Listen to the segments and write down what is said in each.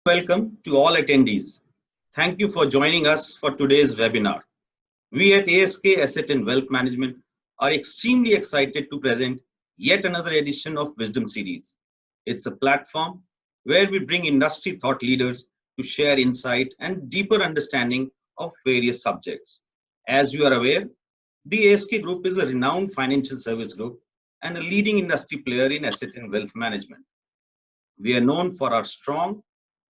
welcome to all attendees. Thank you for joining us for today's webinar. We at ASK Asset and Wealth Management are extremely excited to present yet another edition of Wisdom Series. It's a platform where we bring industry thought leaders to share insight and deeper understanding of various subjects. As you are aware, the ASK Group is a renowned financial service group and a leading industry player in asset and wealth management. We are known for our strong,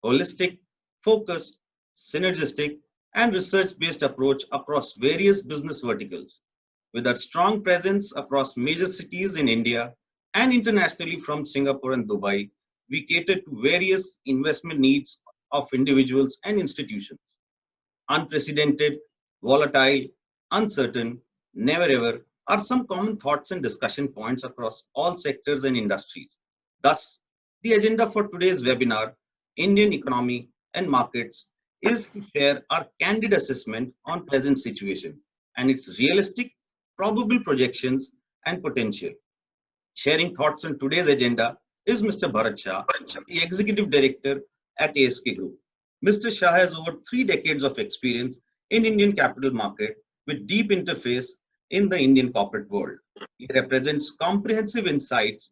holistic, focused, synergistic, and research-based approach across various business verticals. With our strong presence across major cities in India and internationally from Singapore and Dubai, we cater to various investment needs of individuals and institutions. Unprecedented, volatile, uncertain, never ever are some common thoughts and discussion points across all sectors and industries. Thus, the agenda for today's webinar, Indian Economy and Markets, is to share our candid assessment on present situation and its realistic, probable projections and potential. Sharing thoughts on today's agenda is Mr. Bharat Shah, the Executive Director at ASK Group. Mr. Shah has over 3 decades of experience in Indian capital market with deep interface in the Indian corporate world. He represents comprehensive insights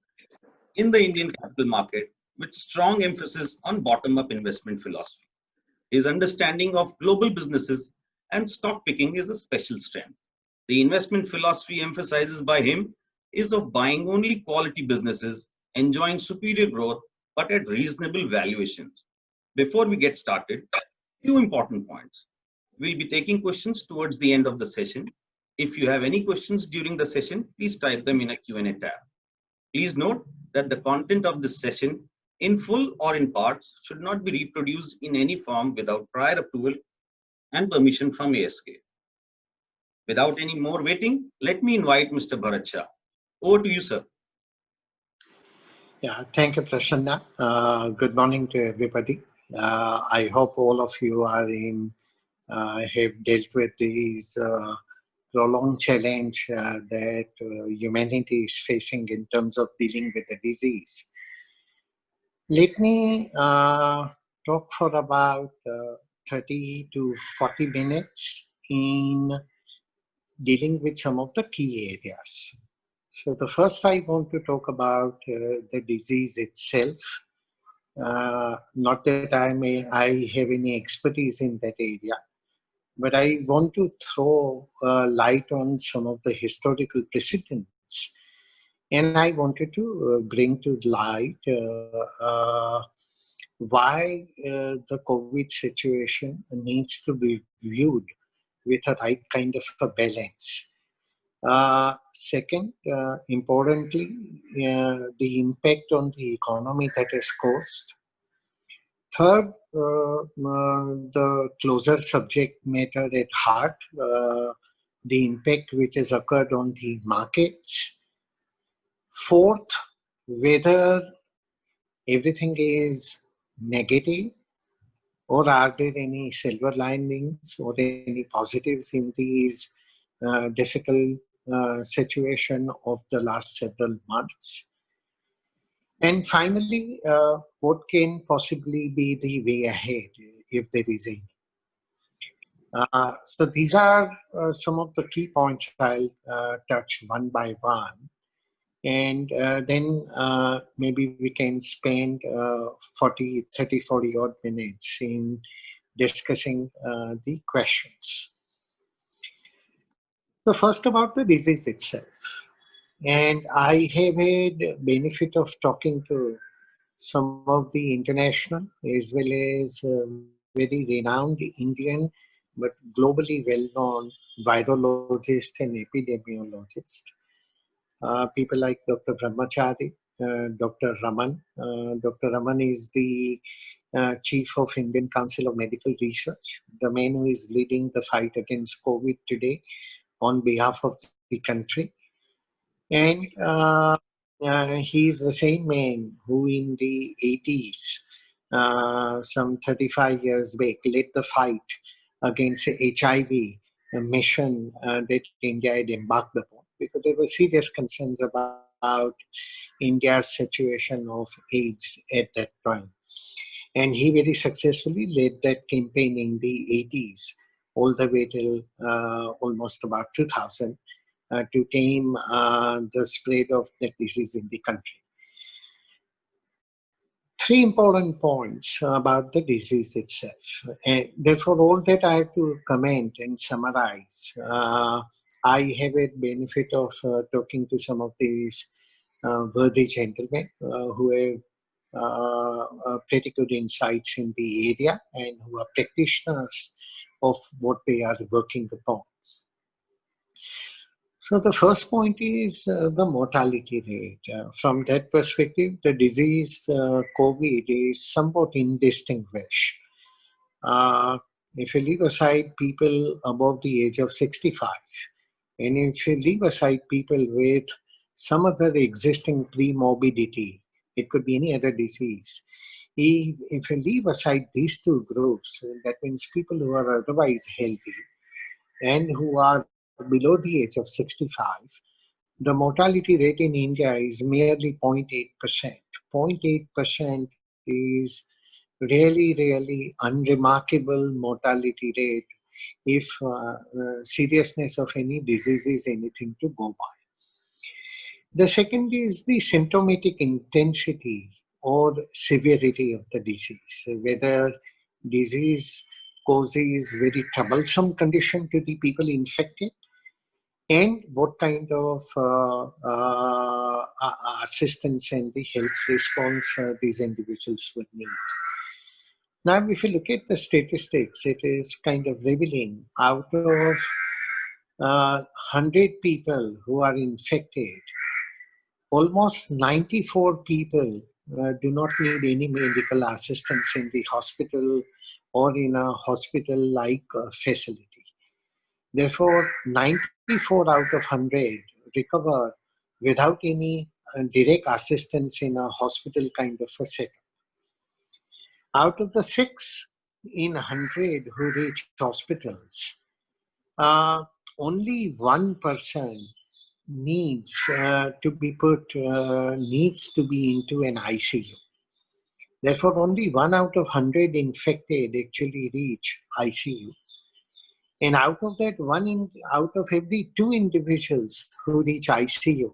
in the Indian capital market with strong emphasis on bottom-up investment philosophy. His understanding of global businesses and stock picking is a special strength. The investment philosophy emphasizes by him is of buying only quality businesses, enjoying superior growth, but at reasonable valuations. Before we get started, few important points. We'll be taking questions towards the end of the session. If you have any questions during the session, please type them in a Q&A tab. Please note that the content of this session, in full or in parts, should not be reproduced in any form without prior approval and permission from ASK. Without any more waiting, let me invite Mr. Bharat Shah. Over to you, sir. Yeah, thank you, Prasanna. Good morning to everybody. I hope all of you have dealt with these prolonged challenge that humanity is facing in terms of dealing with the disease. Let me talk for about 30 to 40 minutes in dealing with some of the key areas. So the first I want to talk about the disease itself. Not that I have any expertise in that area, but I want to throw light on some of the historical precedents. And I wanted to bring to light why the COVID situation needs to be viewed with a right kind of a balance. Second, importantly, the impact on the economy that is caused. Third, the closer subject matter at heart, the impact which has occurred on the markets. Fourth, whether everything is negative or are there any silver linings or any positives in these difficult situation of the last several months. And finally, what can possibly be the way ahead if there is any. So these are some of the key points I'll touch one by one. And then maybe we can spend 40 odd minutes in discussing the questions. So first about the disease itself. And I have had benefit of talking to some of the international as well as very renowned Indian but globally well-known virologist and epidemiologist. People like Dr. Brahmachari, Dr. Raman. Dr. Raman is the Chief of Indian Council of Medical Research, the man who is leading the fight against COVID today on behalf of the country. And he is the same man who in the 80s, some 35 years back, led the fight against HIV mission that India had embarked upon, because there were serious concerns about India's situation of AIDS at that time. And he very successfully led that campaign in the 80s, all the way till almost about 2000, to tame the spread of that disease in the country. Three important points about the disease itself. And therefore, all that I have to comment and summarize. I have a benefit of talking to some of these worthy gentlemen who have pretty good insights in the area and who are practitioners of what they are working upon. So the first point is the mortality rate. From that perspective, the disease COVID is somewhat indistinguished. Uh, if you leave aside people above the age of 65, and if you leave aside people with some other existing pre-morbidity, it could be any other disease. If you leave aside these two groups, that means people who are otherwise healthy and who are below the age of 65, the mortality rate in India is merely 0.8%. 0.8% is really unremarkable mortality rate if seriousness of any disease is anything to go by. The second is the symptomatic intensity or severity of the disease, whether disease causes very troublesome condition to the people infected, and what kind of assistance and the health response these individuals would need. Now, if you look at the statistics, it is kind of revealing out of 100 people who are infected, almost 94 people do not need any medical assistance in the hospital or in a hospital-like facility. Therefore, 94 out of 100 recover without any direct assistance in a hospital kind of a setup. Out of the 6 in 100 who reach hospitals, only 1% needs to be into an ICU. Therefore, only 1 out of 100 infected actually reach ICU. And out of that, out of every 2 individuals who reach ICU,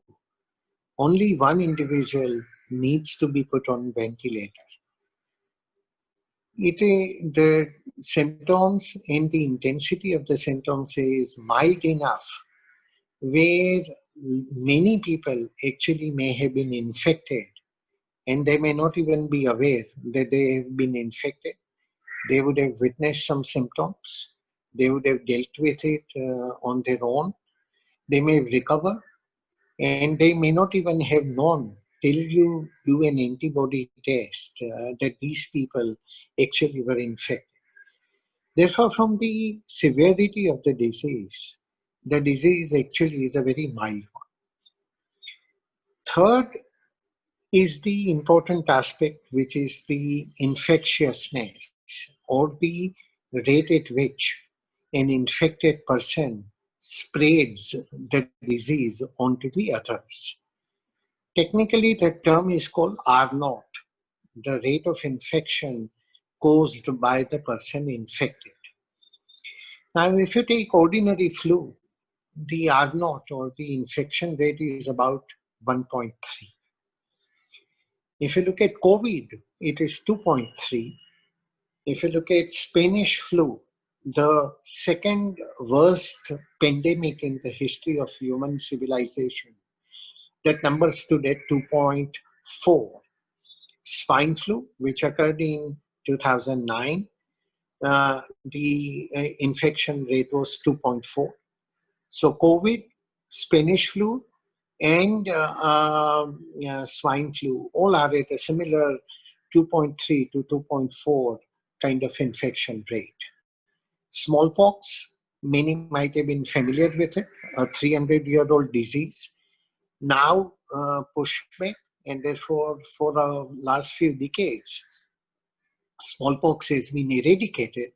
only 1 individual needs to be put on ventilator. The symptoms and the intensity of the symptoms is mild enough where many people actually may have been infected and they may not even be aware that they have been infected. They would have witnessed some symptoms. They would have dealt with it on their own. They may recover, and they may not even have known till you do an antibody test that these people actually were infected. Therefore, from the severity of the disease actually is a very mild one. Third is the important aspect, which is the infectiousness or the rate at which an infected person spreads the disease onto the others. Technically, the term is called R naught, the rate of infection caused by the person infected. Now, if you take ordinary flu, the R naught or the infection rate is about 1.3. If you look at COVID, it is 2.3. If you look at Spanish flu, the second worst pandemic in the history of human civilization, that number stood at 2.4. Swine flu, which occurred in 2009, the infection rate was 2.4. So COVID, Spanish flu, and swine flu all are at a similar 2.3 to 2.4 kind of infection rate. Smallpox, many might have been familiar with it, a 300-year-old disease, now pushed back, and therefore for the last few decades, smallpox has been eradicated.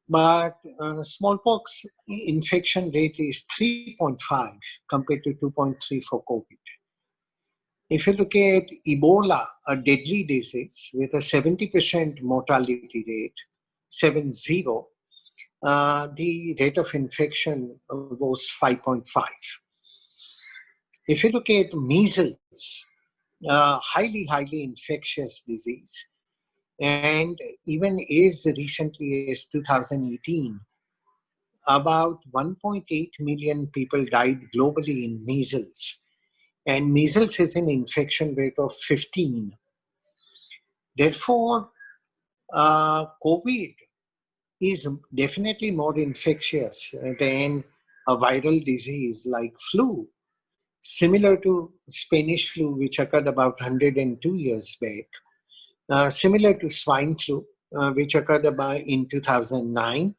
But smallpox infection rate is 3.5 compared to 2.3 for COVID. If you look at Ebola, a deadly disease with a 70% mortality rate, 70, the rate of infection was 5.5. If you look at measles, highly infectious disease, and even as recently as 2018, about 1.8 million people died globally in measles. And measles has an infection rate of 15. Therefore, COVID is definitely more infectious than a viral disease like flu, similar to Spanish flu, which occurred about 102 years back, similar to swine flu, which occurred about in 2009,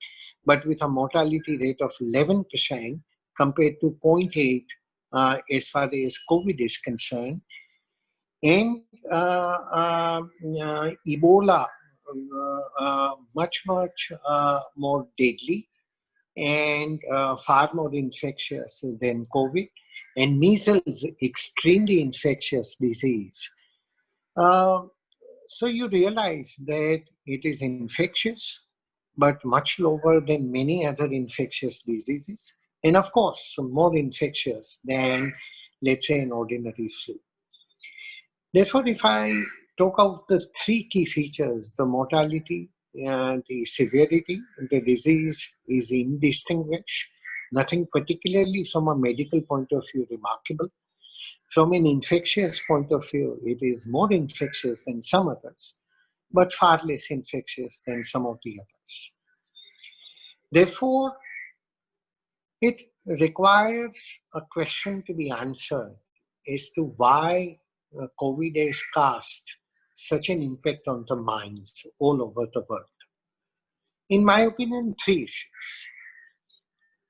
but with a mortality rate of 11% compared to zero point 0.8 as far as COVID is concerned. And Ebola, much more deadly and far more infectious than COVID, and measles, extremely infectious disease. Uh, so you realize that it is infectious, but much lower than many other infectious diseases, and of course, more infectious than, let's say, an ordinary flu. Therefore, if I talk out the three key features, the mortality, the severity, the disease is indistinguished, nothing particularly from a medical point of view remarkable. From an infectious point of view, it is more infectious than some others, but far less infectious than some of the others. Therefore, it requires a question to be answered as to why COVID has cast such an impact on the minds all over the world. In my opinion, three issues.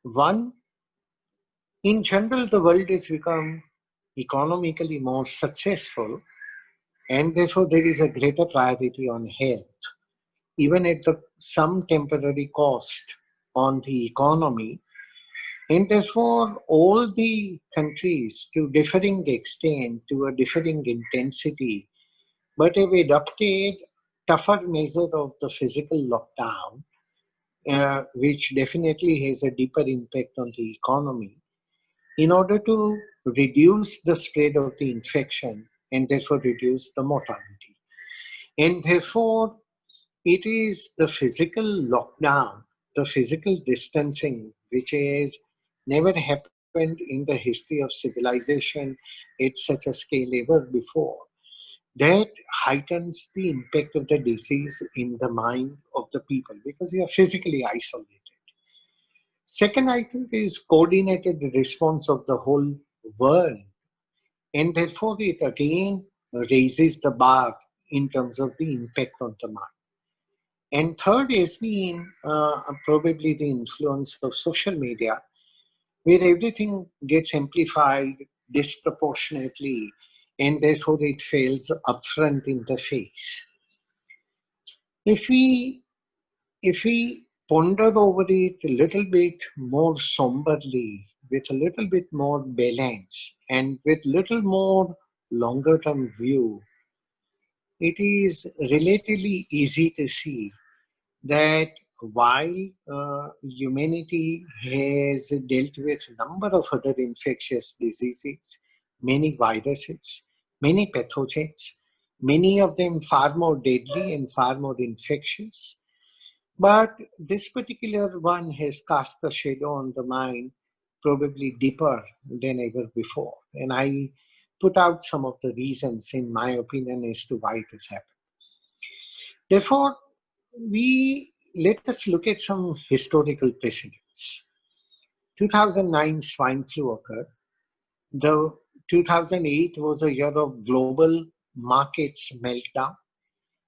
One, in general, the world has become economically more successful, and therefore there is a greater priority on health, even at some temporary cost on the economy. And therefore, all the countries, to differing extent, to a differing intensity, but have adopted tougher measure of the physical lockdown, which definitely has a deeper impact on the economy, in order to reduce the spread of the infection and therefore reduce the mortality. And therefore, it is the physical lockdown, the physical distancing, which has never happened in the history of civilization at such a scale ever before, that heightens the impact of the disease in the mind of the people because you are physically isolated. Second, I think, is coordinated response of the whole world, and therefore it again raises the bar in terms of the impact on the mind. And third has been probably the influence of social media, where everything gets amplified disproportionately, and therefore it fails upfront in the face. If we ponder over it a little bit more somberly, with a little bit more balance, and with little more longer term view, it is relatively easy to see that while humanity has dealt with a number of other infectious diseases, many viruses, many pathogens, many of them far more deadly and far more infectious, but this particular one has cast a shadow on the mind probably deeper than ever before. And I put out some of the reasons, in my opinion, as to why it has happened. Therefore, let us look at some historical precedents. 2009 swine flu occurred. The 2008 was a year of global markets meltdown.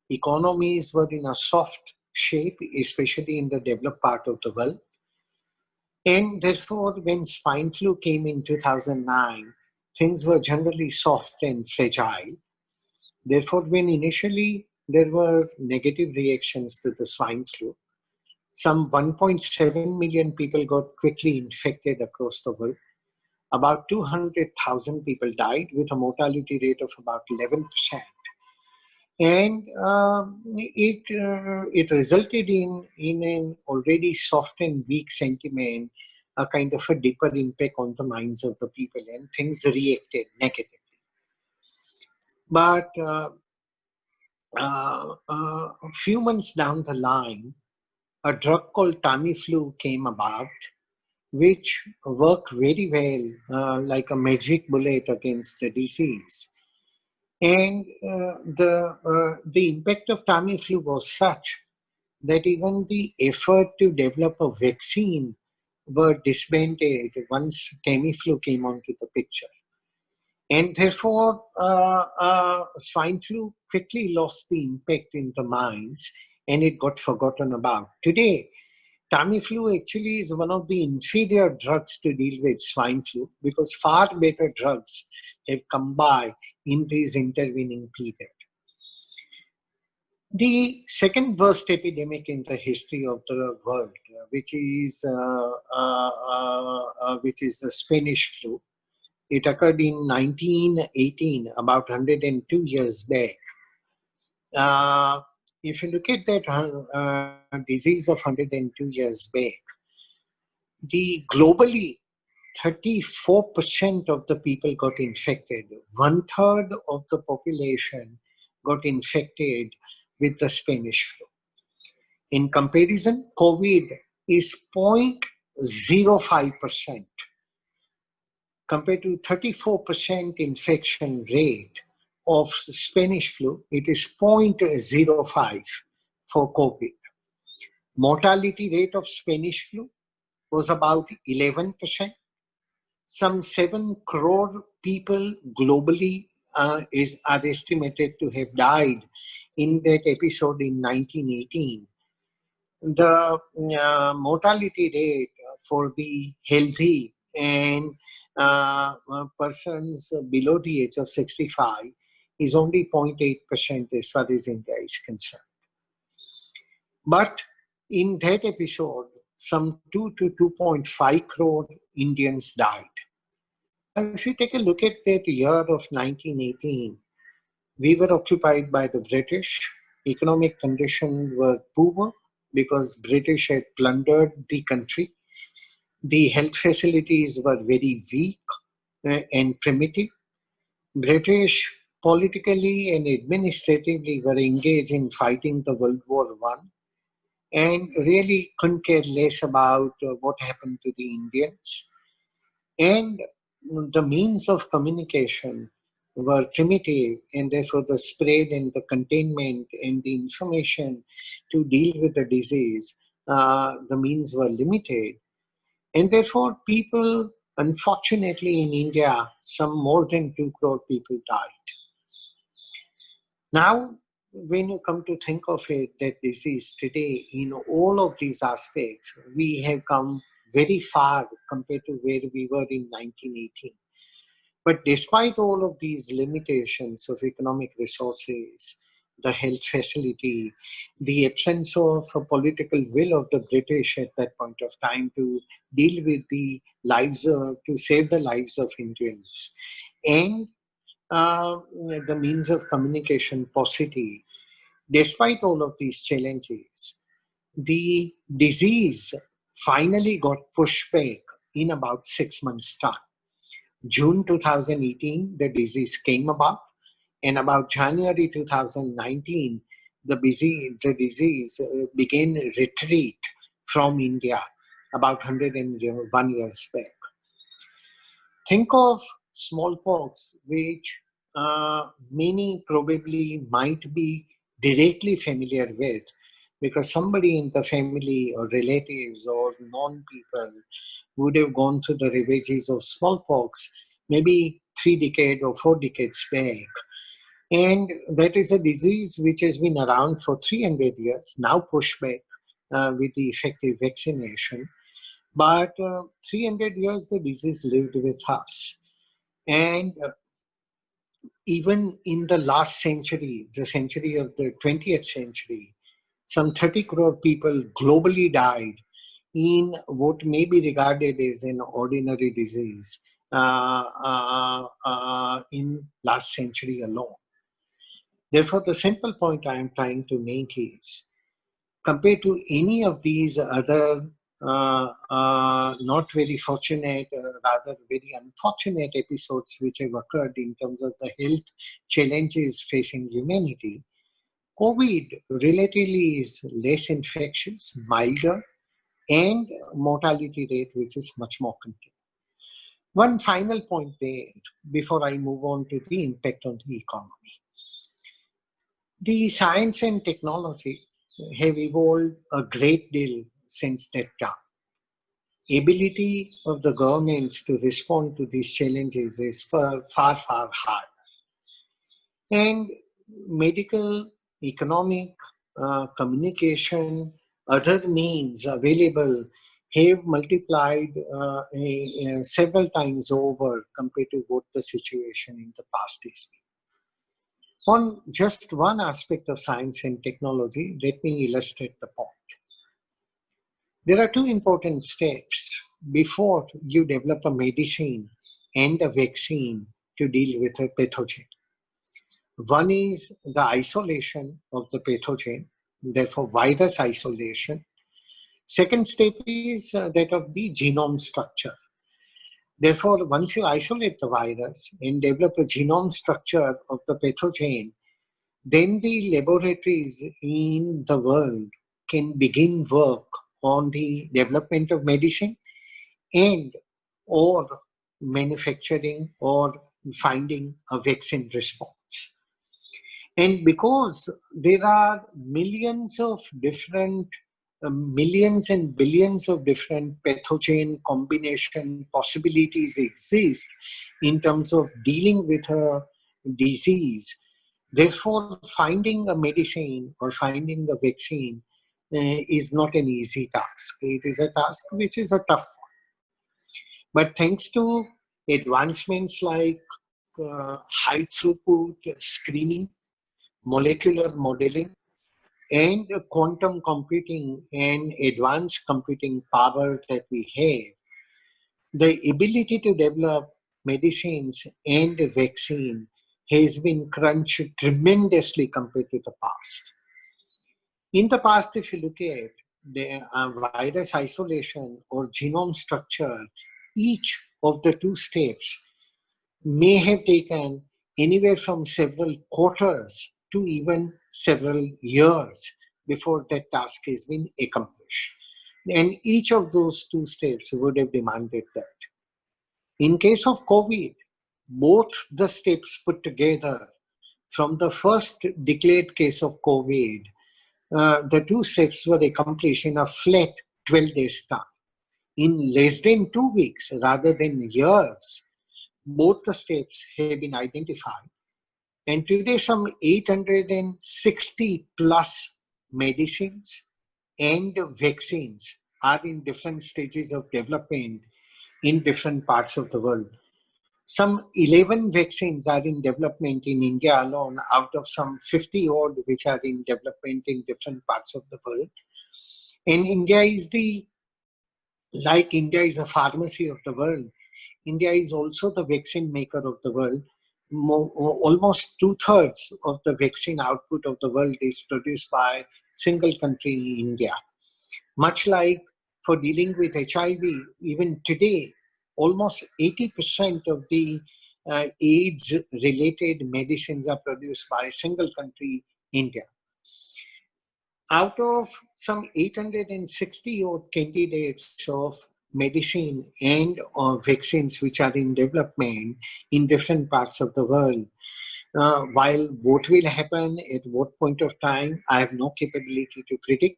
Economies were in a soft shape, especially in the developed part of the world. And therefore, when swine flu came in 2009, things were generally soft and fragile. Therefore, when initially there were negative reactions to the swine flu, some 1.7 million people got quickly infected across the world. About 200,000 people died with a mortality rate of about 11%. And it resulted in an already soft and weak sentiment, a kind of a deeper impact on the minds of the people, and things reacted negatively. But a few months down the line, a drug called Tamiflu came about, which worked very well, like a magic bullet against the disease. And the impact of Tamiflu was such that even the effort to develop a vaccine were disbanded once Tamiflu came onto the picture. And therefore, swine flu quickly lost the impact in the minds and it got forgotten about. Today, Tamiflu actually is one of the inferior drugs to deal with swine flu because far better drugs have come by in this intervening period. The second worst epidemic in the history of the world, which is the Spanish flu. It occurred in 1918, about 102 years back. If you look at that disease of 102 years back, the globally 34% of the people got infected. 1/3 of the population got infected with the Spanish flu. In comparison, COVID is 0.05%. Compared to 34% infection rate of Spanish flu, it is 0.05 for COVID. Mortality rate of Spanish flu was about 11%. Some 7 crore people globally are estimated to have died in that episode in 1918. The mortality rate for the healthy and persons below the age of 65 is only 0.8% as far as India is concerned. But in that episode, some 2 to 2.5 crore Indians died. Now, if you take a look at that year of 1918, we were occupied by the British. Economic conditions were poor because British had plundered the country. The health facilities were very weak and primitive. British politically and administratively were engaged in fighting the World War I and really couldn't care less about what happened to the Indians. And the means of communication were primitive, and therefore the spread and the containment and the information to deal with the disease, the means were limited. And therefore people, unfortunately in India, some more than 2 crore people died. Now, when you come to think of it, that disease today, in all of these aspects, we have come very far compared to where we were in 1918. But despite all of these limitations of economic resources, the health facility, the absence of a political will of the British at that point of time to deal with the lives, to save the lives of Indians, and the means of communication paucity, despite all of these challenges, the disease finally got pushed back in about 6 months' time. June 2018, the disease came about, and about January 2019, the disease began retreat from India about 101 years back. Think of smallpox, which many probably might be directly familiar with, because somebody in the family or relatives or known people would have gone through the ravages of smallpox maybe 3 decades or 4 decades back. And that is a disease which has been around for 300 years, now pushed back with the effective vaccination. But 300 years the disease lived with us. And even in the last century, the century of the 20th century, some 30 crore people globally died in what may be regarded as an ordinary disease, in last century alone. Therefore, the simple point I am trying to make is, compared to any of these other not very fortunate, rather very unfortunate episodes which have occurred in terms of the health challenges facing humanity, COVID relatively is less infectious, milder, and mortality rate which is much more contained. One final point there before I move on to the impact on the economy. The science and technology have evolved a great deal since that time. Ability of the governments to respond to these challenges is far higher. And medical, economic, communication, other means available have multiplied several times over compared to what the situation in the past is. On just one aspect of science and technology, let me illustrate the point. There are two important steps before you develop a medicine and a vaccine to deal with a pathogen. One is the isolation of the pathogen, therefore virus isolation. Second step is that of the genome structure. Therefore, once you isolate the virus and develop a genome structure of the pathogen, then the laboratories in the world can begin work on the development of medicine and or manufacturing or finding a vaccine response. And because there are millions and billions of different pathogen combination possibilities exist in terms of dealing with a disease, therefore finding a medicine or finding a vaccine is not an easy task. It is a task which is a tough one. But thanks to advancements like high throughput screening, molecular modeling, and quantum computing and advanced computing power that we have, the ability to develop medicines and a vaccine has been crunched tremendously compared to the past. In the past, if you look at the virus isolation or genome structure, each of the two steps may have taken anywhere from several quarters to even several years before that task has been accomplished. And each of those two steps would have demanded that. In case of COVID, both the steps put together, from the first declared case of COVID, the two steps were accomplished in a flat 12 days time. In less than 2 weeks, rather than years, both the steps have been identified. And today, some 860 plus medicines and vaccines are in different stages of development in different parts of the world. Some 11 vaccines are in development in India alone, out of some 50 odd which are in development in different parts of the world. And India is a pharmacy of the world, India is also the vaccine maker of the world. Almost 2/3 of the vaccine output of the world is produced by single country, India. Much like for dealing with HIV, even today, almost 80% of the AIDS-related medicines are produced by a single country, India. Out of some 860 odd candidates of medicine and vaccines which are in development in different parts of the world, while what will happen at what point of time, I have no capability to predict.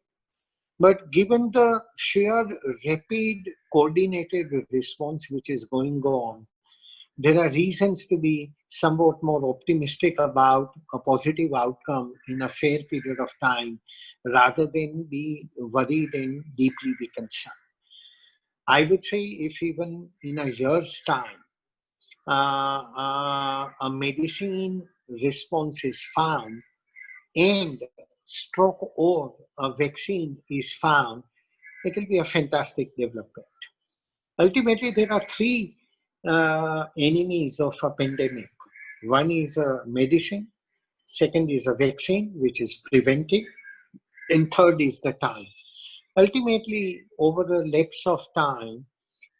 But given the sheer rapid coordinated response which is going on, there are reasons to be somewhat more optimistic about a positive outcome in a fair period of time rather than be worried and deeply be concerned. I would say if even in a year's time, a medicine response is found and stroke or a vaccine is found, it will be a fantastic development. Ultimately, there are three enemies of a pandemic. One is a medicine, second is a vaccine, which is preventive, and third is the time. Ultimately, over the lapse of time,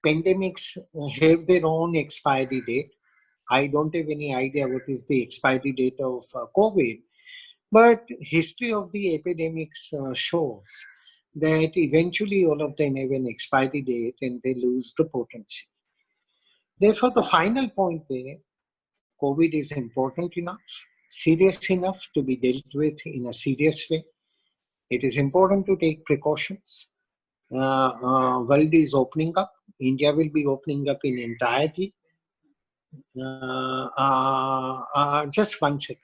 pandemics have their own expiry date. I don't have any idea what is the expiry date of COVID, but history of the epidemics shows that eventually all of them have an expiry date and they lose the potency. Therefore, the final point there, COVID is important enough, serious enough to be dealt with in a serious way. It is important to take precautions. World is opening up. India will be opening up in entirety. Just 1 second.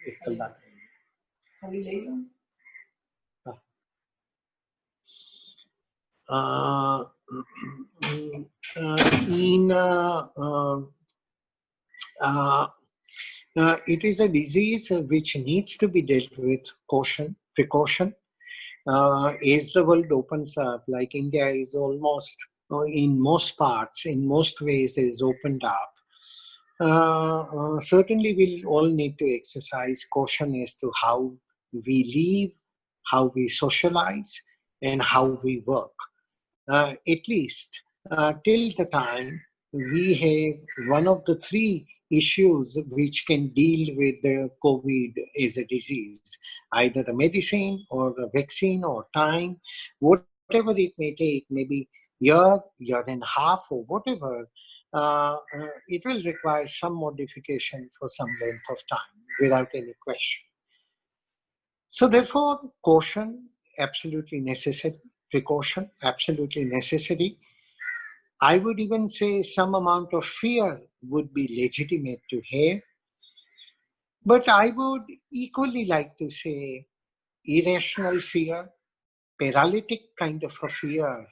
एक कलाक in it is a disease which needs to be dealt with caution, precaution. As the world opens up, like India is almost in most parts, in most ways is opened up. Certainly we'll all need to exercise caution as to how we live, how we socialize, and how we work. At least till the time we have one of the three issues which can deal with the COVID as a disease, either a medicine or a vaccine or time, whatever it may take, maybe year and a half or whatever, it will require some modification for some length of time without any question. So therefore, caution, absolutely necessary. Precaution, absolutely necessary. I would even say some amount of fear would be legitimate to have. But I would equally like to say irrational fear, paralytic kind of a fear,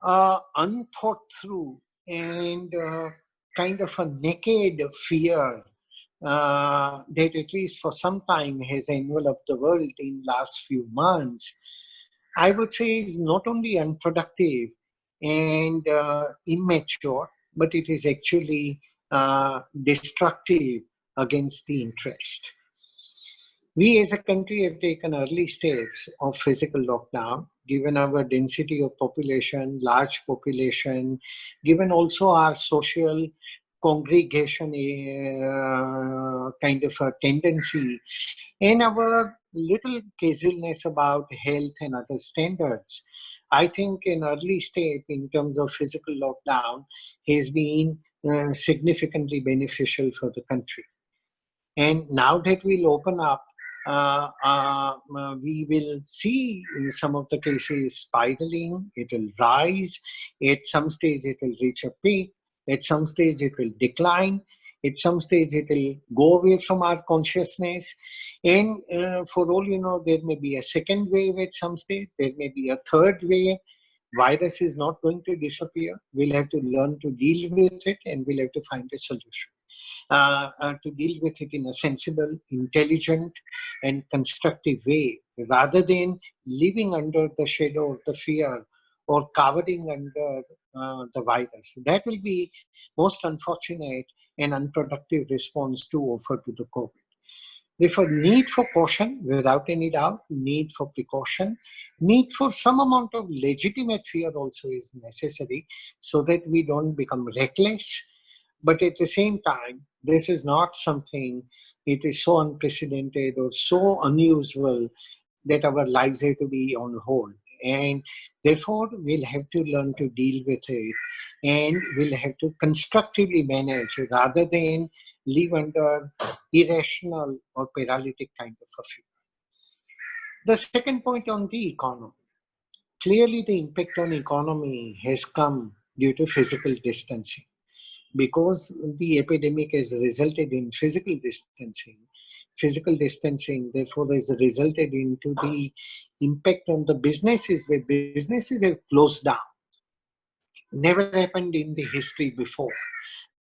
unthought through and kind of a naked fear that at least for some time has enveloped the world in last few months, I would say is not only unproductive and immature, but it is actually destructive against the interest. We as a country have taken early steps of physical lockdown, given our density of population, large population, given also our social congregation kind of a tendency, and our little casualness about health and other standards. I think an early step in terms of physical lockdown has been significantly beneficial for the country. And now that we'll open up, we will see in some of the cases spiraling, it will rise, at some stage it will reach a peak, at some stage it will decline, at some stage it will go away from our consciousness, and for all you know, there may be a second wave at some stage, there may be a third wave. Virus is not going to disappear. We'll have to learn to deal with it, and we'll have to find a solution. To deal with it in a sensible, intelligent, and constructive way, rather than living under the shadow of the fear or cowering under the virus. That will be most unfortunate and unproductive response to offer to the COVID. Therefore, need for caution, without any doubt, need for precaution, need for some amount of legitimate fear also is necessary so that we don't become reckless. But at the same time, this is not something, it is so unprecedented or so unusual that our lives have to be on hold. And therefore, we'll have to learn to deal with it, and we'll have to constructively manage rather than live under irrational or paralytic kind of a fear. The second point on the economy. Clearly, the impact on economy has come due to physical distancing. Because the epidemic has resulted in physical distancing therefore has resulted into the impact on the businesses, where businesses have closed down. Never happened in the history before.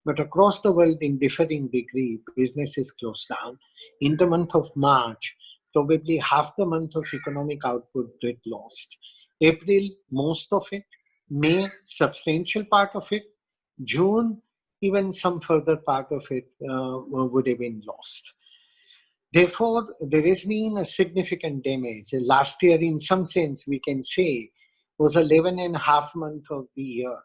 But across the world in differing degree, businesses closed down. In the month of March, probably half the month of economic output get lost. April, most of it. May, substantial part of it. June, even some further part of it would have been lost. Therefore, there has been a significant damage. Last year, in some sense, we can say, was 11 and a half months of the year.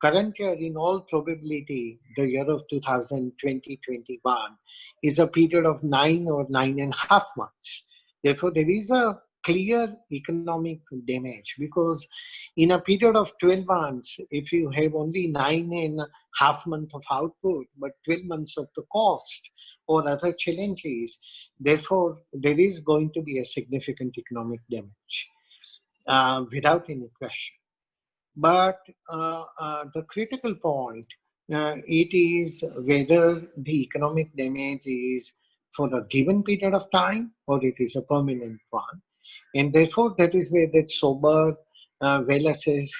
Current year, in all probability, the year of 2020-21 is a period of 9 or 9.5 months. Therefore, there is a clear economic damage, because in a period of 12 months, if you have only 9.5 months of output, but 12 months of the cost or other challenges, therefore, there is going to be a significant economic damage without any question. But the critical point, it is whether the economic damage is for a given period of time or it is a permanent one. And therefore, that is where that sober, well-assessed,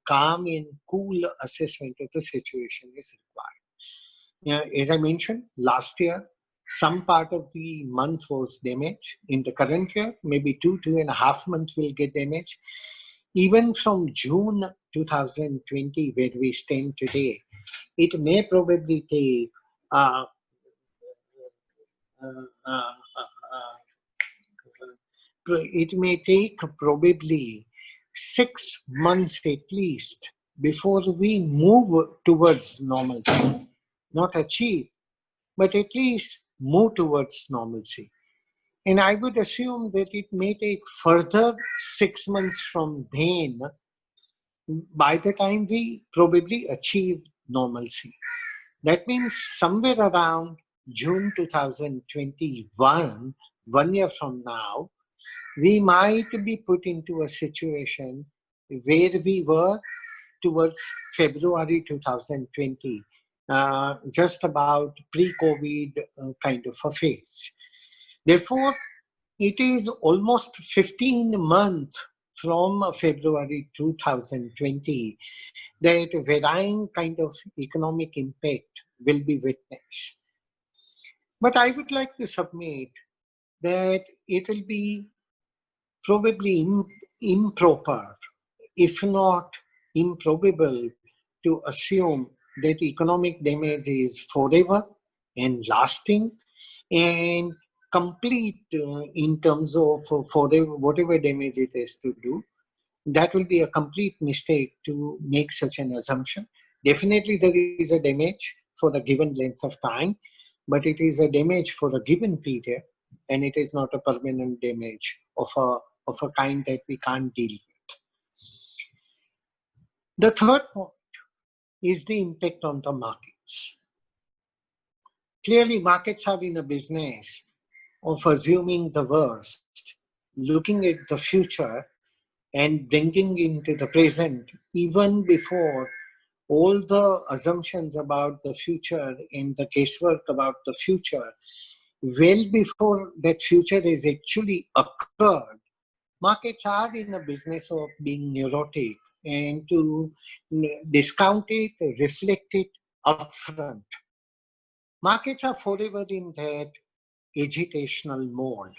calm and cool assessment of the situation is required. As I mentioned, last year, some part of the month was damaged. In the current year, maybe 2.5 months will get damaged. Even from June 2020, where we stand today, it may probably take probably 6 months at least before we move towards normalcy. Not achieve, but at least move towards normalcy. And I would assume that it may take further 6 months from then, by the time we probably achieve normalcy. That means somewhere around June 2021, 1 year from now, we might be put into a situation where we were towards February 2020, just about pre-COVID kind of a phase. Therefore, it is almost 15 months from February 2020 that varying kind of economic impact will be witnessed. But I would like to submit that it will be probably improper, if not improbable, to assume that economic damage is forever and lasting and complete in terms of forever, whatever damage it has to do. That will be a complete mistake to make such an assumption. Definitely there is a damage for a given length of time, but it is a damage for a given period, and it is not a permanent damage of a kind that we can't deal with. The third point is the impact on the markets. Clearly, markets are in a business of assuming the worst, looking at the future, and bringing into the present even before all the assumptions about the future and the guesswork about the future, well before that future is actually occurred. Markets are in a business of being neurotic and to discount it, reflect it upfront. Markets are forever in that agitational mode.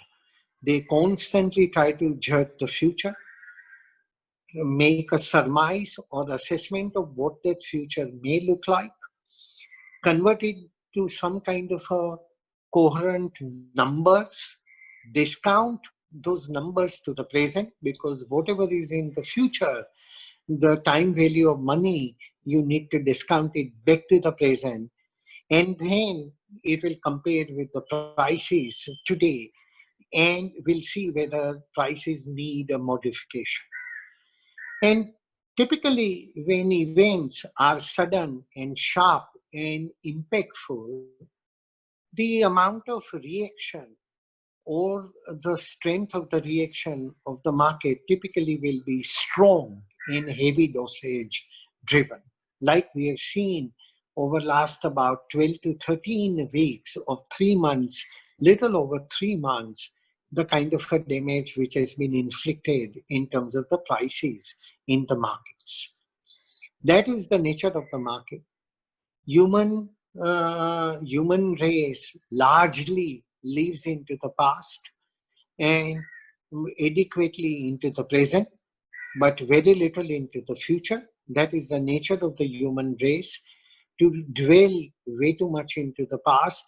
They constantly try to judge the future, make a surmise or assessment of what that future may look like, convert it to some kind of a coherent numbers, discount those numbers to the present, because whatever is in the future, the time value of money, you need to discount it back to the present, and then it will compare with the prices today, and we'll see whether prices need a modification. And typically, when events are sudden and sharp and impactful, the amount of reaction or the strength of the reaction of the market typically will be strong and heavy dosage driven, like we have seen over last about 12 to 13 weeks of 3 months, little over 3 months, the kind of a damage which has been inflicted in terms of the prices in the markets. That is the nature of the market. Human race largely lives into the past, and adequately into the present, but very little into the future. That is the nature of the human race, to dwell way too much into the past,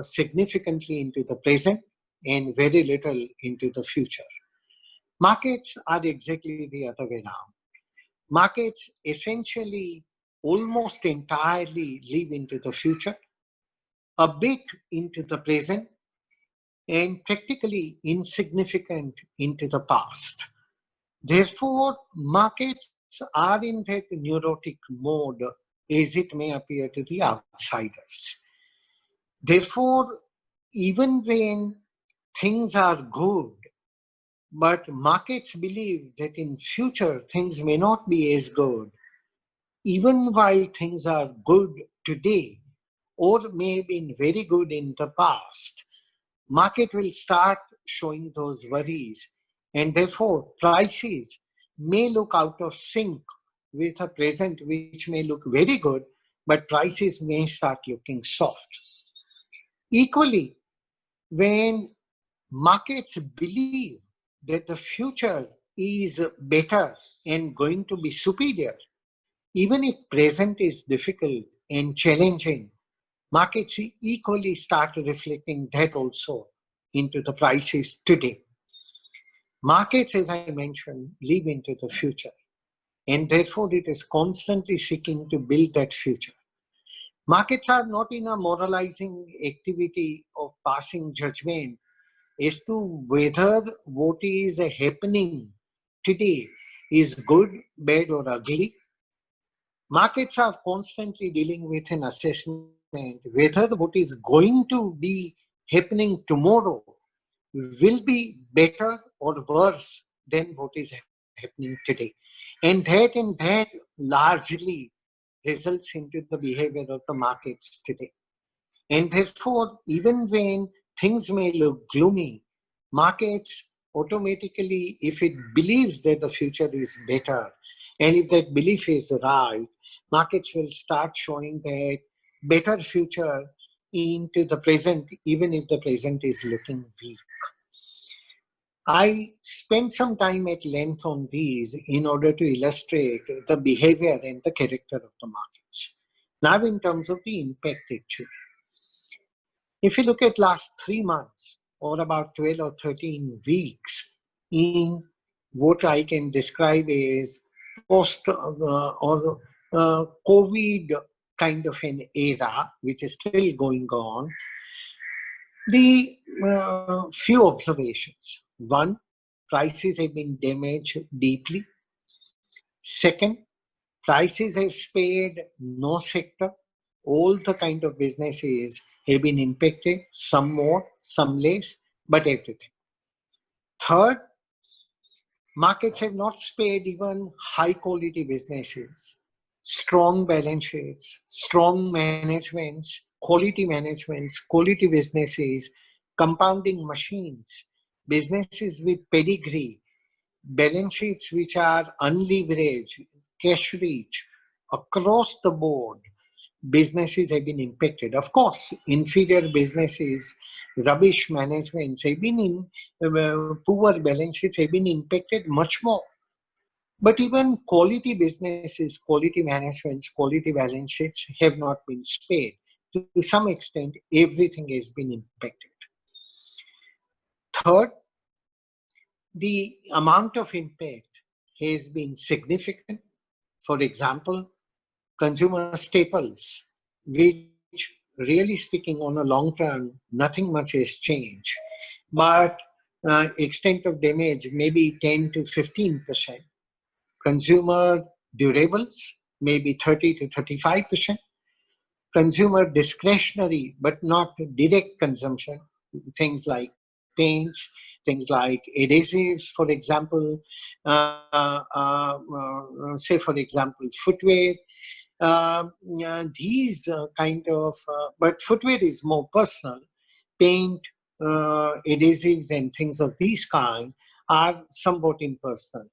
significantly into the present, and very little into the future. Markets are exactly the other way around. Markets essentially almost entirely live into the future, a bit into the present, and practically insignificant into the past. Therefore, markets are in that neurotic mode as it may appear to the outsiders. Therefore, even when things are good, but markets believe that in future things may not be as good, even while things are good today or may have been very good in the past, market will start showing those worries, and therefore prices may look out of sync with a present which may look very good, but prices may start looking soft. Equally, when markets believe that the future is better and going to be superior, even if present is difficult and challenging, markets equally start reflecting that also into the prices today. Markets, as I mentioned, live into the future, and therefore it is constantly seeking to build that future. Markets are not in a moralizing activity of passing judgment as to whether what is happening today is good, bad, or ugly. Markets are constantly dealing with an assessment whether what is going to be happening tomorrow will be better or worse than what is happening today. And that largely results into the behavior of the markets today. And therefore, even when things may look gloomy, markets automatically, if it believes that the future is better, and if that belief is right, markets will start showing that better future into the present, even if the present is looking weak. I spent some time at length on these in order to illustrate the behavior and the character of the markets. Now, in terms of the impact, actually, if you look at last 3 months or about 12 or 13 weeks in what I can describe as post or COVID kind of an era, which is still going on, the few observations. One, prices have been damaged deeply. Second, prices have spared no sector. All the kind of businesses have been impacted, some more, some less, but everything. Third, markets have not spared even high quality businesses, strong balance sheets, strong managements, quality businesses, compounding machines, businesses with pedigree, balance sheets which are unleveraged, cash rich, across the board, businesses have been impacted. Of course, inferior businesses, rubbish managements have been poor balance sheets have been impacted much more. But even quality businesses, quality managements, quality balance sheets have not been spared. To some extent, everything has been impacted. Third, the amount of impact has been significant. For example, consumer staples, which really speaking on a long term, nothing much has changed. But extent of damage maybe 10 to 15%. Consumer durables, maybe 30 to 35%. Consumer discretionary, but not direct consumption, things like paints, things like adhesives, for example, say for example, footwear. These kind of, but footwear is more personal. Paint, adhesives, and things of these kind are somewhat impersonal.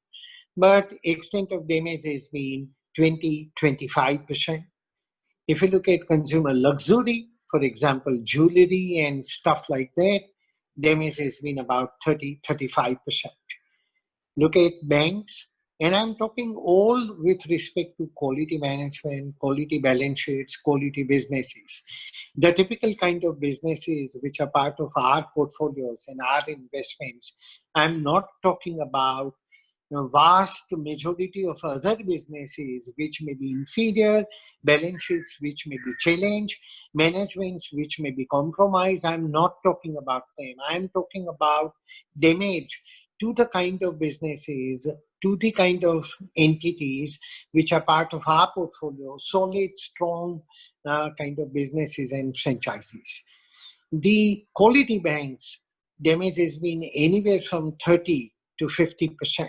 But extent of damage has been 20-25%. If you look at consumer luxury, for example, jewelry and stuff like that, damage has been about 30-35%. Look at banks, and I'm talking all with respect to quality management, quality balance sheets, quality businesses. The typical kind of businesses which are part of our portfolios and our investments. I'm not talking about the vast majority of other businesses which may be inferior, balance sheets which may be challenged, managements which may be compromised. I'm not talking about them. I'm talking about damage to the kind of businesses, to the kind of entities which are part of our portfolio, solid, strong kind of businesses and franchises. The quality banks damage has been anywhere from 30 to 50%.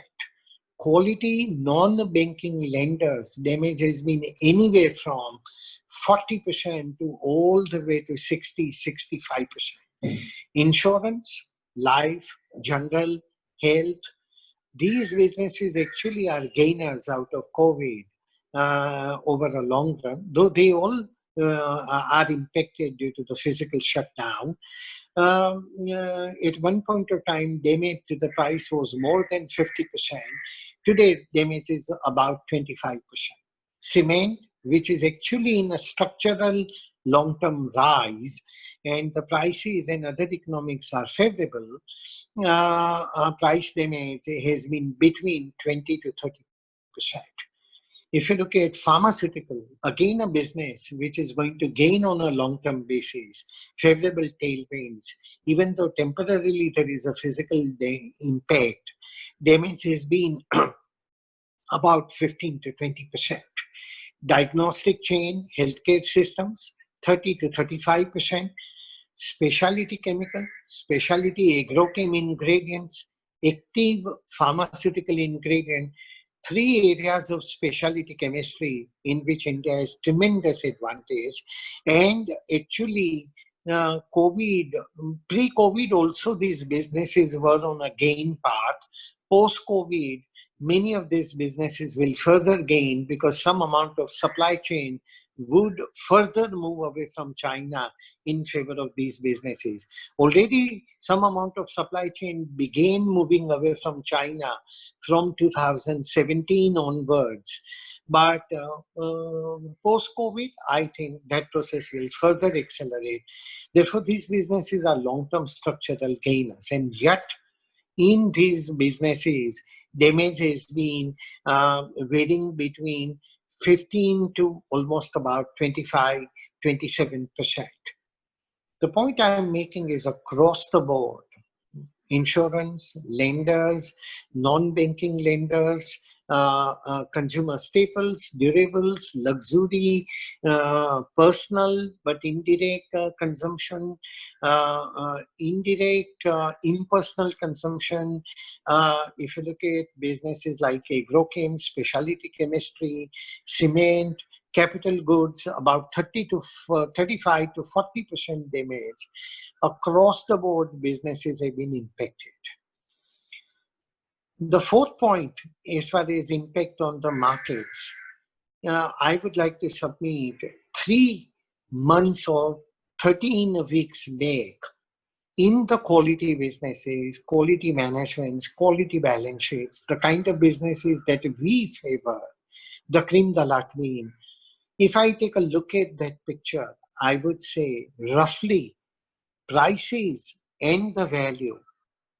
Quality non-banking lenders damage has been anywhere from 40% to all the way to 60-65%. Insurance, life, general, health, these businesses actually are gainers out of COVID over a long run, though they all are impacted due to the physical shutdown. At one point of time, damage to the price was more than 50%. Today, damage is about 25%. Cement, which is actually in a structural long-term rise, and the prices and other economics are favorable, price damage has been between 20 to 30%. If you look at pharmaceutical, again a business which is going to gain on a long-term basis, favorable tailwinds, even though temporarily there is a physical impact, damage has been about 15 to 20%. Diagnostic chain, healthcare systems, 30 to 35%. Specialty chemical, specialty agrochem ingredients, active pharmaceutical ingredient, three areas of specialty chemistry in which India has tremendous advantage. And actually, COVID, pre-COVID also these businesses were on a gain path. Post-COVID, many of these businesses will further gain because some amount of supply chain would further move away from China in favor of these businesses. Already some amount of supply chain began moving away from China from 2017 onwards. But post-COVID, I think that process will further accelerate. Therefore, these businesses are long-term structural gainers. And yet, in these businesses, damage has been varying between 15 to almost about 25, 27%. The point I'm making is across the board, insurance, lenders, non-banking lenders, consumer staples, durables, luxury, personal but indirect consumption, indirect impersonal consumption. If you look at businesses like agrochem, specialty chemistry, cement, capital goods, about 35 to 40% damage. Across the board, businesses have been impacted. The fourth point, as far as impact on the markets, I would like to submit 3 months or 13 weeks back in the quality businesses, quality managements, quality balance sheets, the kind of businesses that we favor, the cream de la cream. If I take a look at that picture, I would say roughly prices and the value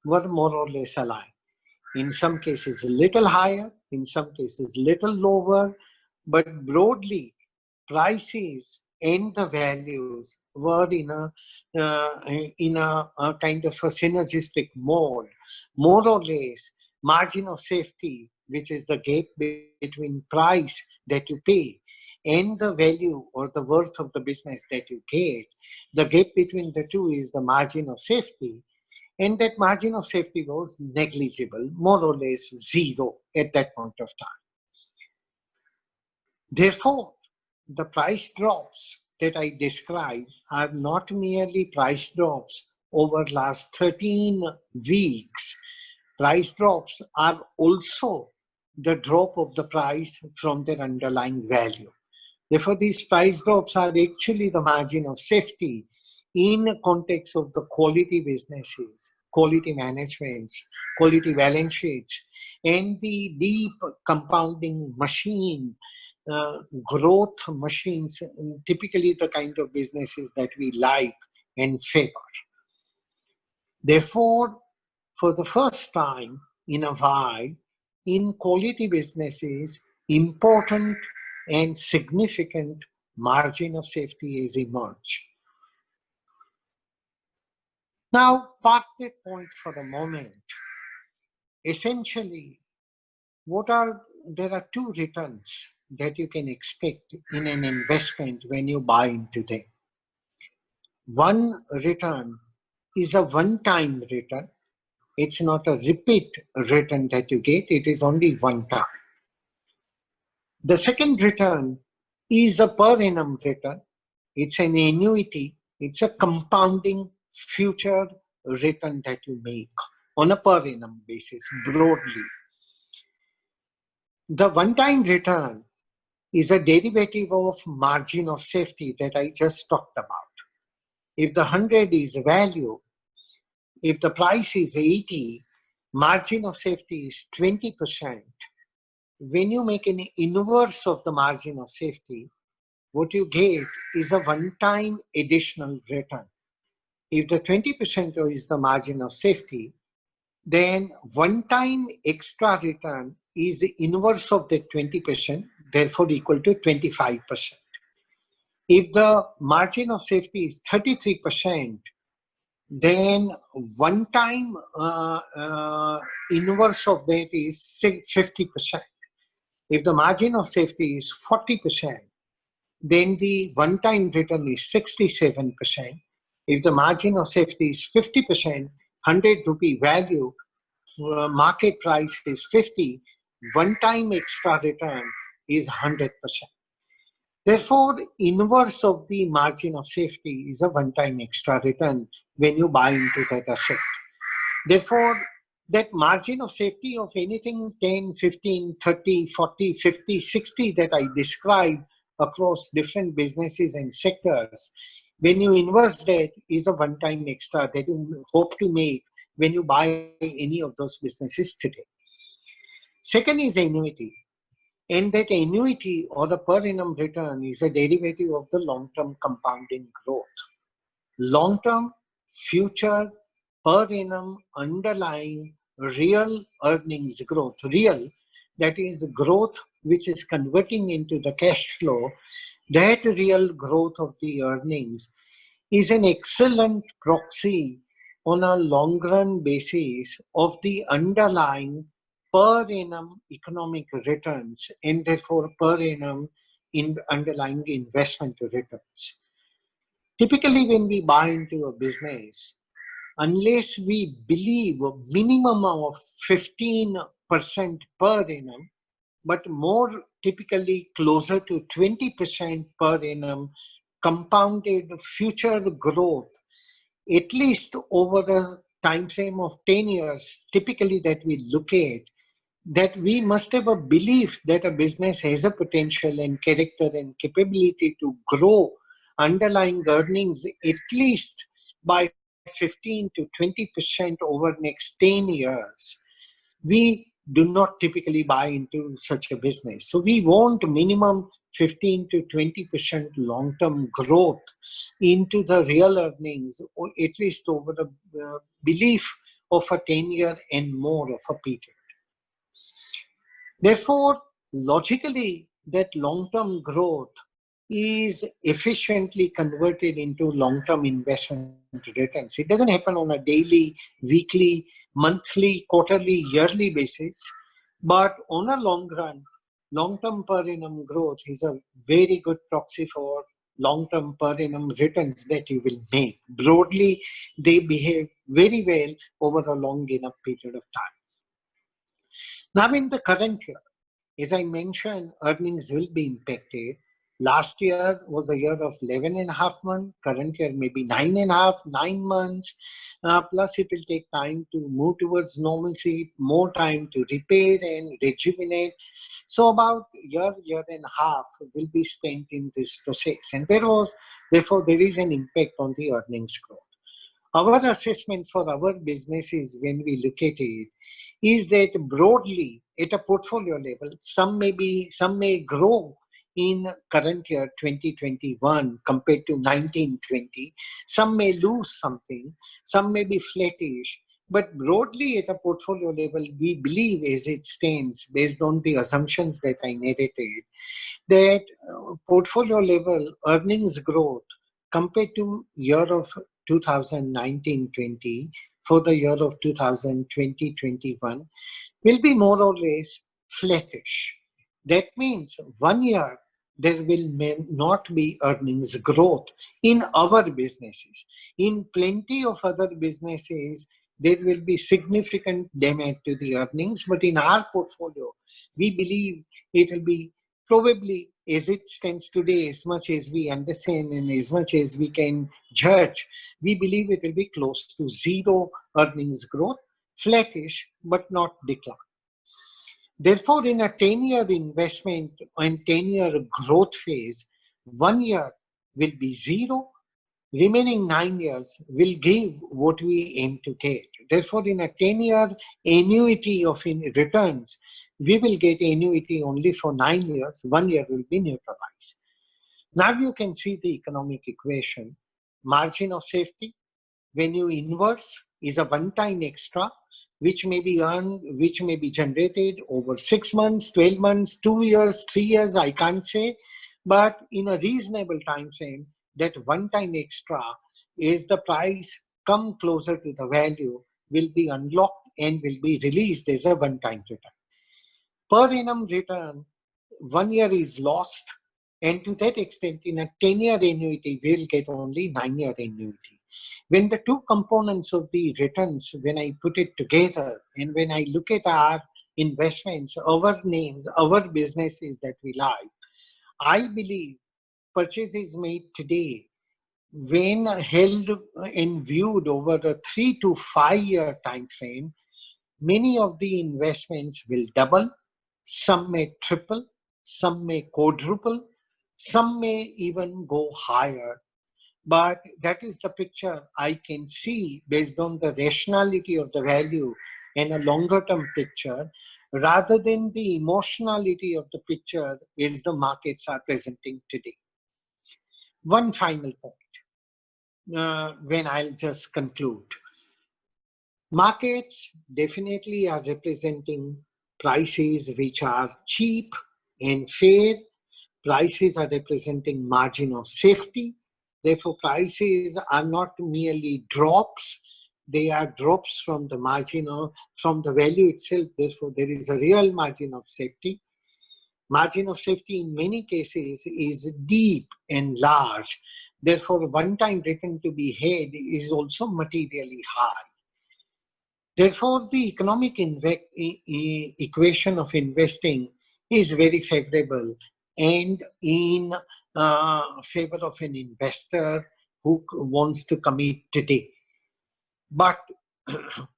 were more or less aligned. In some cases, a little higher, in some cases, little lower, but broadly, prices and the values were in a kind of a synergistic mode. More or less, margin of safety, which is the gap between price that you pay and the value or the worth of the business that you get, the gap between the two is the margin of safety. And that margin of safety was negligible, more or less zero at that point of time. Therefore, the price drops that I described are not merely price drops over last 13 weeks. Price drops are also the drop of the price from their underlying value. Therefore, these price drops are actually the margin of safety in a context of the quality businesses, quality managements, quality balance sheets, and the deep compounding machine, growth machines, typically the kind of businesses that we like and favor. Therefore, for the first time in a while, in quality businesses, important and significant margin of safety is emerged. Now, park that point for a moment. Essentially, there are two returns that you can expect in an investment when you buy into them. One return is a one-time return. It's not a repeat return that you get, it is only one time. The second return is a per annum return. It's an annuity. It's a compounding future return that you make on a per annum basis, broadly. The one-time return is a derivative of margin of safety that I just talked about. If the 100 is value, if the price is 80, margin of safety is 20%. When you make an inverse of the margin of safety, what you get is a one-time additional return. If the 20% is the margin of safety, then one-time extra return is the inverse of the 20%, therefore equal to 25%. If the margin of safety is 33%, then one-time inverse of that is 50%. If the margin of safety is 40%, then the one-time return is 67%. If the margin of safety is 50%, 100 rupee value, market price is 50, one-time extra return is 100%. Therefore, inverse of the margin of safety is a one-time extra return when you buy into that asset. Therefore, that margin of safety of anything 10, 15, 30, 40, 50, 60 that I described across different businesses and sectors, when you inverse that is a one-time extra that you hope to make when you buy any of those businesses today. Second is annuity. And that annuity or the per annum return is a derivative of the long-term compounding growth. Long-term, future, per annum, underlying real earnings growth. Real, that is growth which is converting into the cash flow. That real growth of the earnings is an excellent proxy on a long-run basis of the underlying per annum economic returns and therefore per annum in underlying investment returns. Typically, when we buy into a business, unless we believe a minimum of 15% per annum, but more typically closer to 20% per annum compounded future growth, at least over the time frame of 10 years, typically that we look at, that we must have a belief that a business has a potential and character and capability to grow underlying earnings at least by 15 to 20% over next 10 years. We do not typically buy into such a business. So we want minimum 15 to 20% long-term growth into the real earnings, or at least over the belief of a 10-year and more of a period. Therefore, logically, that long-term growth is efficiently converted into long-term investment returns. It doesn't happen on a daily, weekly, monthly, quarterly, yearly basis, but on a long run, long-term per annum growth is a very good proxy for long-term per annum returns that you will make. Broadly, they behave very well over a long enough period of time. Now, in the current year, as I mentioned, earnings will be impacted. Last year was a year of 11 and a half months. Current year maybe 9.5, 9 months. Plus it will take time to move towards normalcy, more time to repair and rejuvenate. So about year and a half will be spent in this process. And therefore there is an impact on the earnings growth. Our assessment for our businesses when we look at it is that broadly at a portfolio level, some may grow in current year 2021 compared to 1920. Some may lose something, some may be flattish. But broadly at a portfolio level, we believe as it stands, based on the assumptions that I narrated, that portfolio level earnings growth compared to year of 2019-20 for the year of 2020-21 will be more or less flattish. That means 1 year there will not be earnings growth in our businesses. In plenty of other businesses, there will be significant damage to the earnings, but in our portfolio, we believe it will be probably as it stands today, as much as we understand and as much as we can judge, we believe it will be close to zero earnings growth, flattish, but not decline. Therefore, in a 10-year investment and 10-year growth phase, 1 year will be zero, remaining 9 years will give what we aim to get. Therefore, in a 10-year annuity of returns, we will get annuity only for 9 years, 1 year will be neutralized. Now you can see the economic equation. Margin of safety, when you inverse, is a one-time extra, which may be earned, which may be generated over 6 months, 12 months, 2 years, 3 years, I can't say, but in a reasonable time frame, that one-time extra is the price come closer to the value will be unlocked and will be released as a one-time return. Per annum return, 1 year is lost, and to that extent, in a 10-year annuity, we'll get only 9-year annuity. When the two components of the returns, when I put it together, and when I look at our investments, our names, our businesses that we like, I believe purchases made today, when held and viewed over a 3 to 5 year time frame, many of the investments will double, some may triple, some may quadruple, some may even go higher. But that is the picture I can see based on the rationality of the value and a longer term picture, rather than the emotionality of the picture as the markets are presenting today. One final point, when I'll just conclude. Markets definitely are representing prices which are cheap and fair. Prices are representing margin of safety. Therefore, prices are not merely drops. They are drops from the margin from the value itself. Therefore, there is a real margin of safety. Margin of safety in many cases is deep and large. Therefore, one-time return to be had is also materially high. Therefore, the economic equation of investing is very favorable and in favor of an investor who wants to commit today. But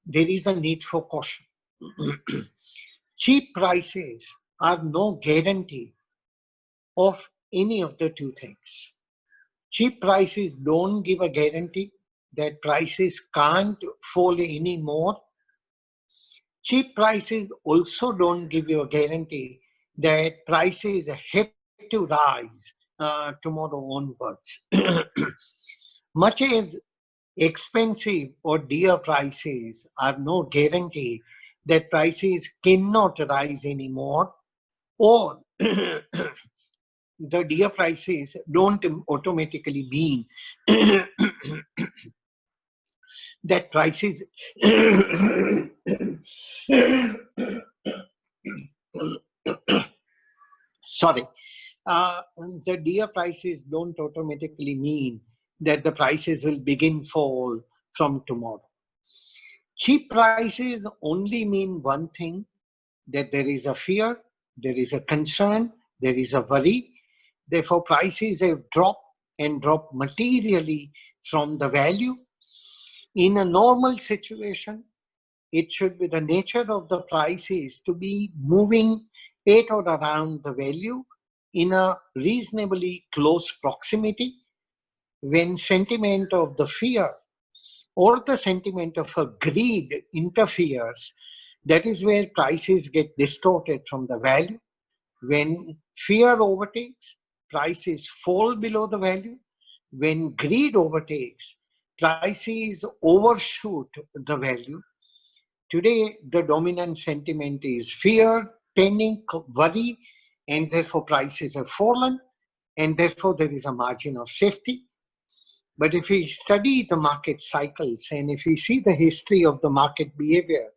there is a need for caution. Cheap prices are no guarantee of any of the two things. Cheap prices don't give a guarantee that prices can't fall anymore. Cheap prices also don't give you a guarantee that prices have to rise tomorrow onwards. Much as expensive or dear prices are no guarantee that prices cannot rise anymore, or the dear prices don't automatically mean that prices sorry, the dear prices don't automatically mean that the prices will begin fall from tomorrow. Cheap prices only mean one thing, that there is a fear, there is a concern, there is a worry Therefore, prices have dropped and dropped materially from the value. In a normal situation, it should be the nature of the prices to be moving at or around the value in a reasonably close proximity. When sentiment of the fear or the sentiment of a greed interferes, that is where prices get distorted from the value. When fear overtakes, prices fall below the value. When greed overtakes, prices overshoot the value. Today, the dominant sentiment is fear, panic, worry, and therefore prices have fallen, and therefore there is a margin of safety. But if we study the market cycles and if we see the history of the market behavior,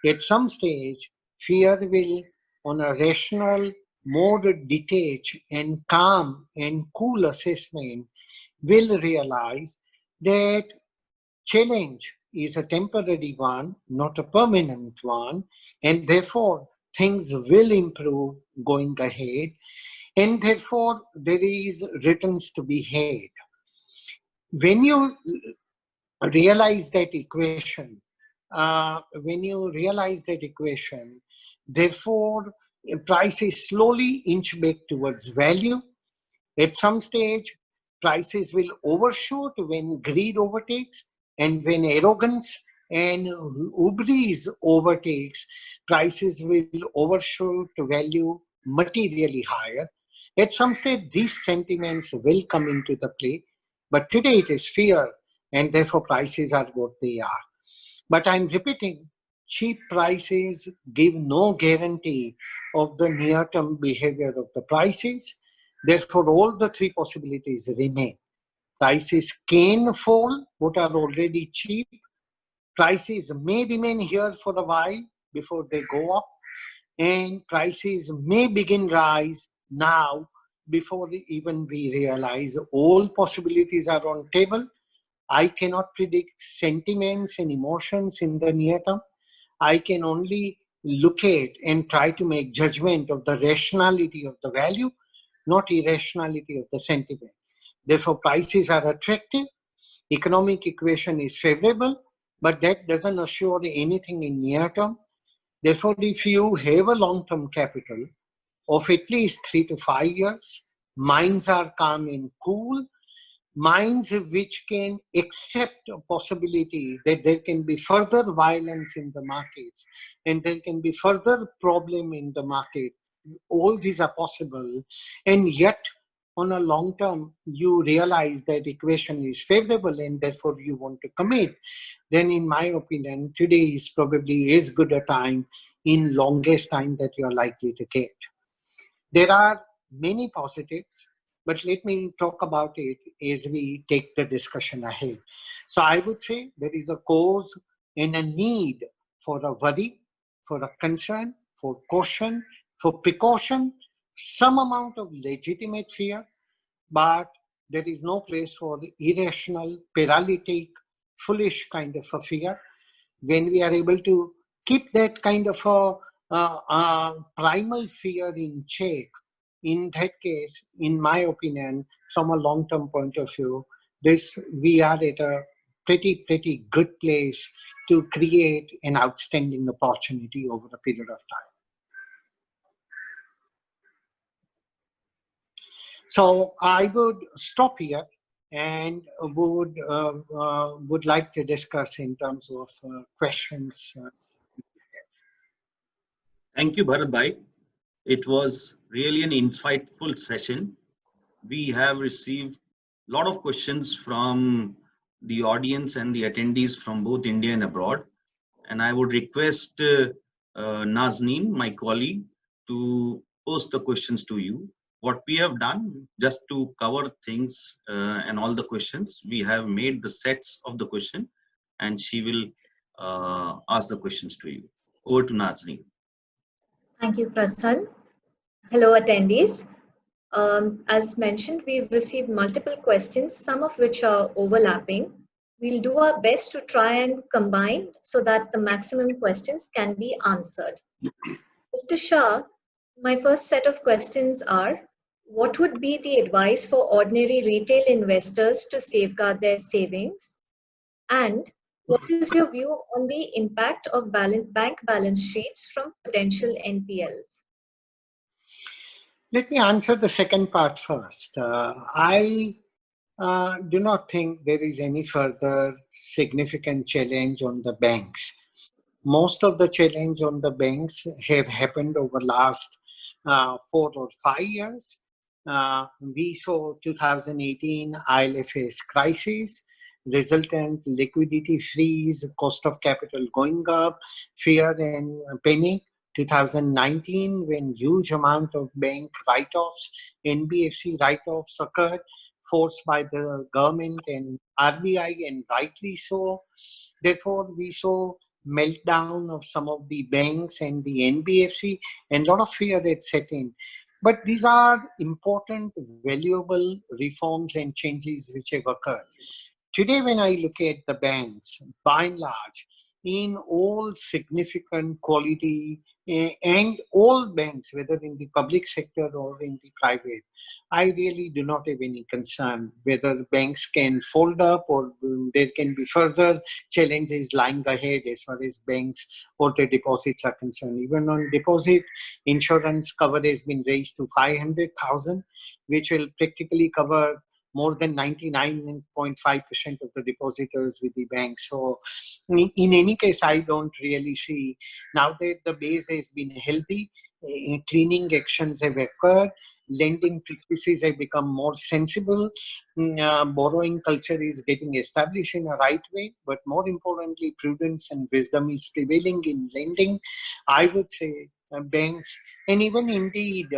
at some stage, fear will, on a rational, more detached and calm and cool assessment, will realize that challenge is a temporary one, not a permanent one, and therefore things will improve going ahead, and therefore there is returns to be had. When you realize that equation, therefore prices slowly inch back towards value. At some stage, prices will overshoot when greed overtakes, and when arrogance and hubris overtakes, prices will overshoot value materially higher. At some stage, these sentiments will come into the play, but today it is fear, and therefore prices are what they are. But I'm repeating, cheap prices give no guarantee of the near-term behavior of the prices. Therefore, all the three possibilities remain. Prices can fall, what are already cheap. Prices may remain here for a while before they go up. And prices may begin rise now before even we realize all possibilities are on table. I cannot predict sentiments and emotions in the near term. I can only look at and try to make judgment of the rationality of the value, not irrationality of the sentiment. Therefore, prices are attractive, economic equation is favorable, but that doesn't assure anything in near term. Therefore, if you have a long-term capital of at least 3 to 5 years, minds are calm and cool, minds which can accept a possibility that there can be further violence in the markets and there can be further problem in the market. All these are possible, and yet on a long term you realize that equation is favorable and therefore you want to commit. Then in my opinion, today is probably as good a time in longest time that you are likely to get. There are many positives, but let me talk about it as we take the discussion ahead. So I would say there is a cause and a need for a worry, for a concern, for caution, for precaution, some amount of legitimate fear, but there is no place for the irrational, paralytic, foolish kind of a fear. When we are able to keep that kind of a primal fear in check, in that case, in my opinion, from a long-term point of view, we are at a pretty good place to create an outstanding opportunity over a period of time. So I would stop here and would like to discuss in terms of questions. Thank you, Bharat Bhai. It was really an insightful session. We have received a lot of questions from the audience and the attendees from both India and abroad. And I would request Nazneen, my colleague, to post the questions to you. What we have done, just to cover things and all the questions, we have made the sets of the question and she will ask the questions to you. Over to Nazneen. Thank you, Prasan. Hello, attendees. As mentioned, we've received multiple questions, some of which are overlapping. We'll do our best to try and combine so that the maximum questions can be answered. Mr. Shah, my first set of questions are, what would be the advice for ordinary retail investors to safeguard their savings? And what is your view on the impact of bank balance sheets from potential NPLs? Let me answer the second part first. I do not think there is any further significant challenge on the banks. Most of the challenge on the banks have happened over last 4 or 5 years. We saw 2018 ILFS crisis, resultant liquidity freeze, cost of capital going up, fear and panic. 2019, when huge amount of bank write-offs, NBFC write-offs occurred, forced by the government and RBI, and rightly so. Therefore, we saw meltdown of some of the banks and the NBFC, and a lot of fear that set in. But these are important, valuable reforms and changes which have occurred. Today, when I look at the banks, by and large, in all significant quality and all banks, whether in the public sector or in the private, I really do not have any concern whether banks can fold up or there can be further challenges lying ahead as far as banks or their deposits are concerned. Even on deposit, insurance cover has been raised to 500,000, which will practically cover more than 99.5% of the depositors with the bank. So in any case, I don't really see, now that the base has been healthy, cleaning actions have occurred, lending practices have become more sensible, borrowing culture is getting established in a right way, but more importantly, prudence and wisdom is prevailing in lending. I would say banks, and even indeed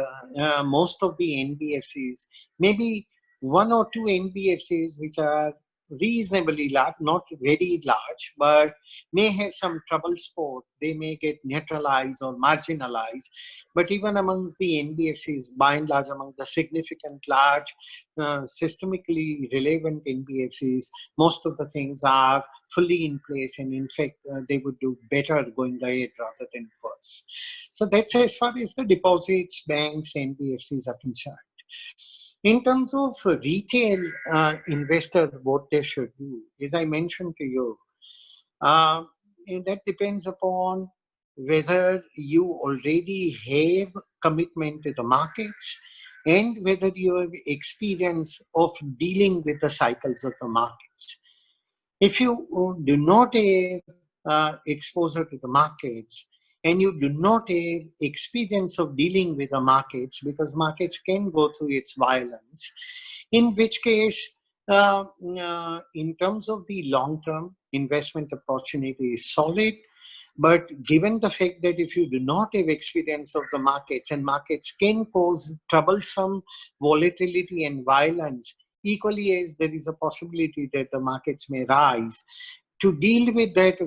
most of the NBFCs, maybe one or two NBFCs which are reasonably large, not very large, but may have some trouble spot, they may get neutralized or marginalized. But even amongst the NBFCs, by and large, among the significant, large, systemically relevant NBFCs, most of the things are fully in place, and in fact, they would do better going ahead rather than worse. So that's as far as the deposits, banks, NBFCs are concerned. In terms of retail investor, what they should do, as I mentioned to you, and that depends upon whether you already have commitment to the markets and whether you have experience of dealing with the cycles of the markets. If you do not have exposure to the markets and you do not have experience of dealing with the markets, because markets can go through its violence, in which case, in terms of the long-term investment opportunity is solid. But given the fact that if you do not have experience of the markets, and markets can cause troublesome volatility and violence, equally as there is a possibility that the markets may rise, to deal with that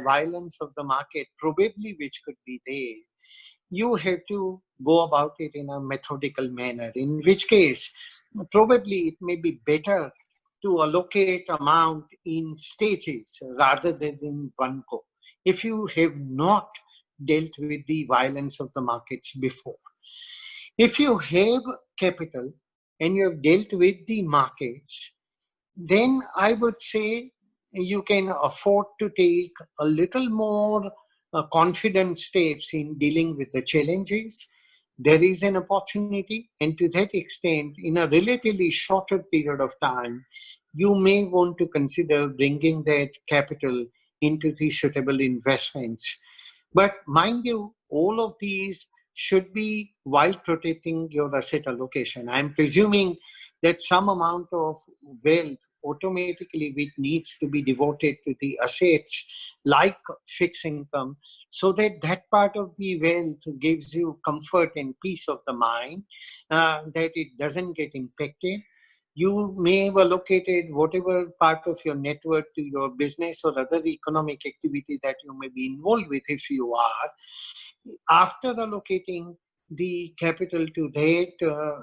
violence of the market, probably which could be there, you have to go about it in a methodical manner, in which case probably it may be better to allocate amount in stages rather than in one go, if you have not dealt with the violence of the markets before. If you have capital and you have dealt with the markets, then I would say you can afford to take a little more confident steps in dealing with the challenges. There is an opportunity, and to that extent, in a relatively shorter period of time, you may want to consider bringing that capital into the suitable investments. But mind you, all of these should be while protecting your asset allocation. I'm presuming that some amount of wealth automatically which needs to be devoted to the assets like fixed income, so that that part of the wealth gives you comfort and peace of the mind, that it doesn't get impacted. You may have allocated whatever part of your net worth to your business or other economic activity that you may be involved with if you are. After allocating, the capital to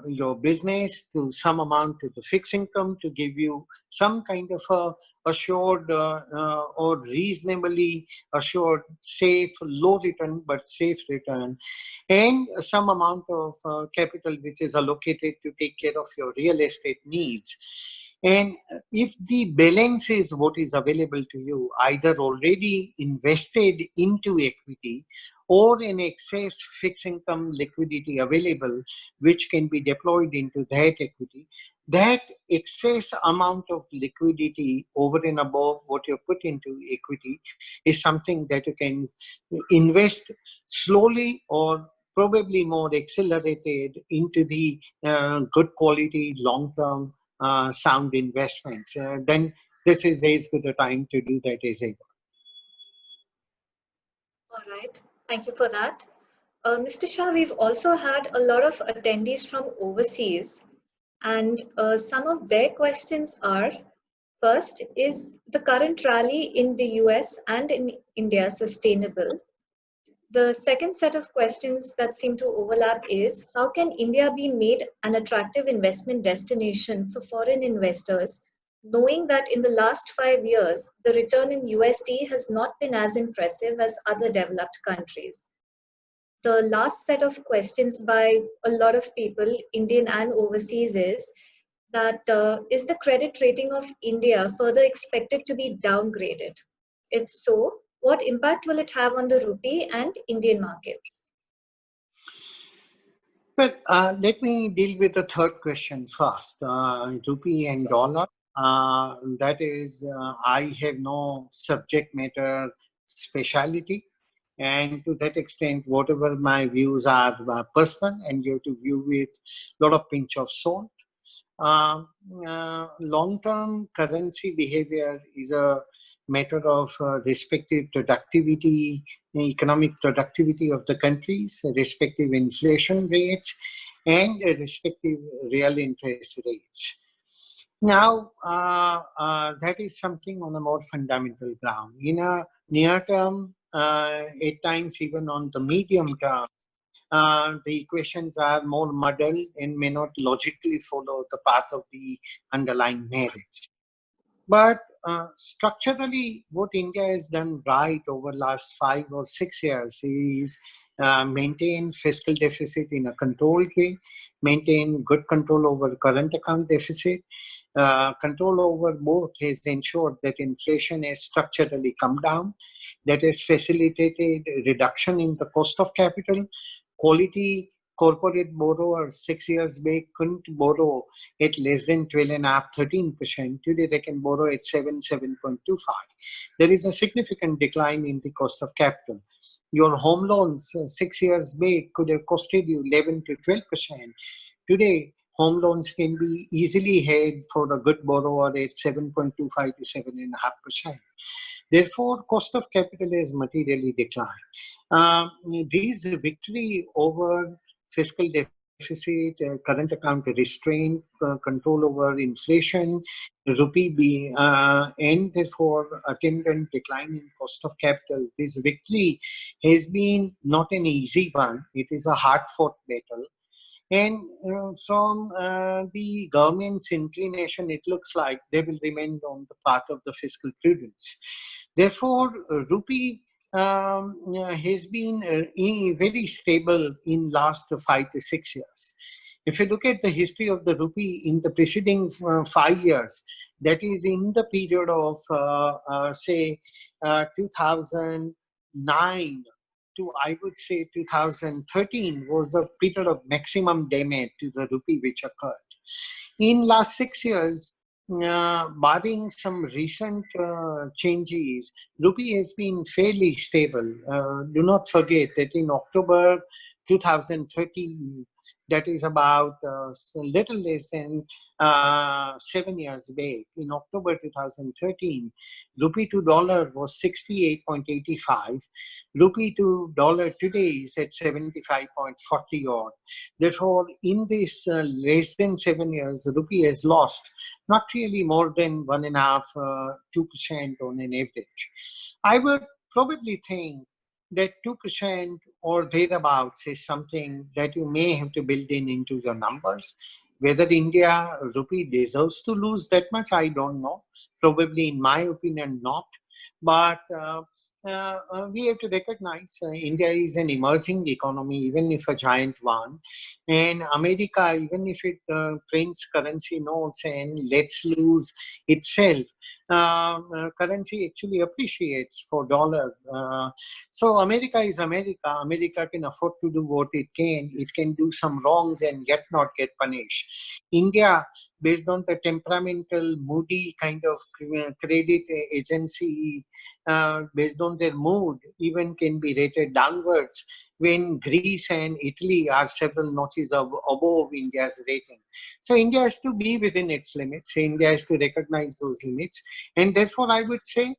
your business, to some amount to the fixed income, to give you some kind of a assured or reasonably assured, safe, low return but safe return, and some amount of capital which is allocated to take care of your real estate needs. And if the balance is what is available to you, either already invested into equity or an excess fixed income liquidity available, which can be deployed into that equity, that excess amount of liquidity over and above what you put into equity is something that you can invest slowly or probably more accelerated into the good quality long-term sound investments. Then this is as good a time to do that as ever. All right, thank you for that. Mr. Shah, we've also had a lot of attendees from overseas, and some of their questions are: first, is the current rally in the US and in India sustainable? The second set of questions that seem to overlap is: how can India be made an attractive investment destination for foreign investors, knowing that in the last 5 years, the return in USD has not been as impressive as other developed countries? The last set of questions by a lot of people, Indian and overseas, is that is the credit rating of India further expected to be downgraded? If so, what impact will it have on the rupee and Indian markets? Well, let me deal with the third question first. Rupee and dollar. That is, I have no subject matter speciality. And to that extent, whatever my views are personal, and you have to view with a lot of pinch of salt. Long-term currency behavior is a matter of respective productivity, economic productivity of the countries, respective inflation rates, and respective real interest rates. Now, that is something on a more fundamental ground. In a near term, at times even on the medium term, the equations are more muddled and may not logically follow the path of the underlying merits. But structurally, what India has done right over last 5 or 6 years is maintain fiscal deficit in a controlled way, maintain good control over current account deficit. Control over both has ensured that inflation has structurally come down, that has facilitated reduction in the cost of capital. Quality corporate borrowers 6 years back couldn't borrow at less than 12.5, 13%. Today they can borrow at 7.25. There is a significant decline in the cost of capital. Your home loans 6 years back could have costed you 11 to 12%. Today, home loans can be easily had for a good borrower at 7.25 to 7.5%. Therefore, cost of capital has materially declined. These victory over fiscal deficit, current account restraint, control over inflation, rupee being, and therefore attendant decline in cost of capital. This victory has been not an easy one. It is a hard-fought battle. And from the government's inclination, it looks like they will remain on the path of the fiscal prudence. Therefore, rupee has been very stable in last 5 to 6 years. If you look at the history of the rupee in the preceding 5 years, that is in the period of say 2009 to, I would say, 2013 was a period of maximum damage to the rupee which occurred. In last 6 years, barring some recent changes, rupee has been fairly stable. Do not forget that in October 2013, that is about a little less than 7 years back. In October 2013, rupee to dollar was 68.85. Rupee to dollar today is at 75.40 odd. Therefore, in this less than 7 years, rupee has lost not really more than 1.5, 2% on an average. I would probably think that 2% or thereabouts is something that you may have to build into your numbers. Whether India rupee deserves to lose that much, I don't know. Probably, in my opinion, not. But we have to recognize India is an emerging economy, even if a giant one. And America, even if it prints currency notes and lets loose itself, currency actually appreciates for dollar. So America is America. America can afford to do what it can. It can do some wrongs and yet not get punished. India, based on the temperamental, moody kind of credit agency, based on their mood, even can be rated downwards when Greece and Italy are several notches above India's rating. So India has to be within its limits. India has to recognize those limits. And therefore, I would say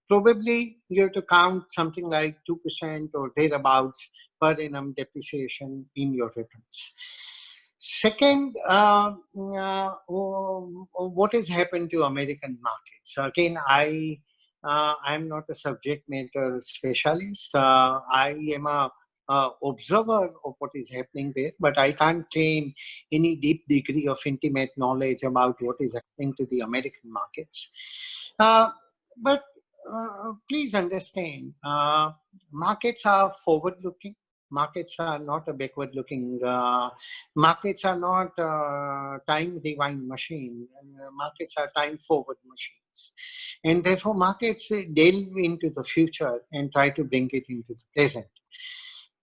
probably you have to count something like 2% or thereabouts per annum depreciation in your returns. Second, what has happened to American markets? Again, I'm not a subject matter specialist. I am a observer of what is happening there, but I can't claim any deep degree of intimate knowledge about what is happening to the American markets. But please understand, markets are forward-looking. Markets are not a backward-looking. Markets are not time rewind machine. Markets are time forward machines, and therefore markets delve into the future and try to bring it into the present.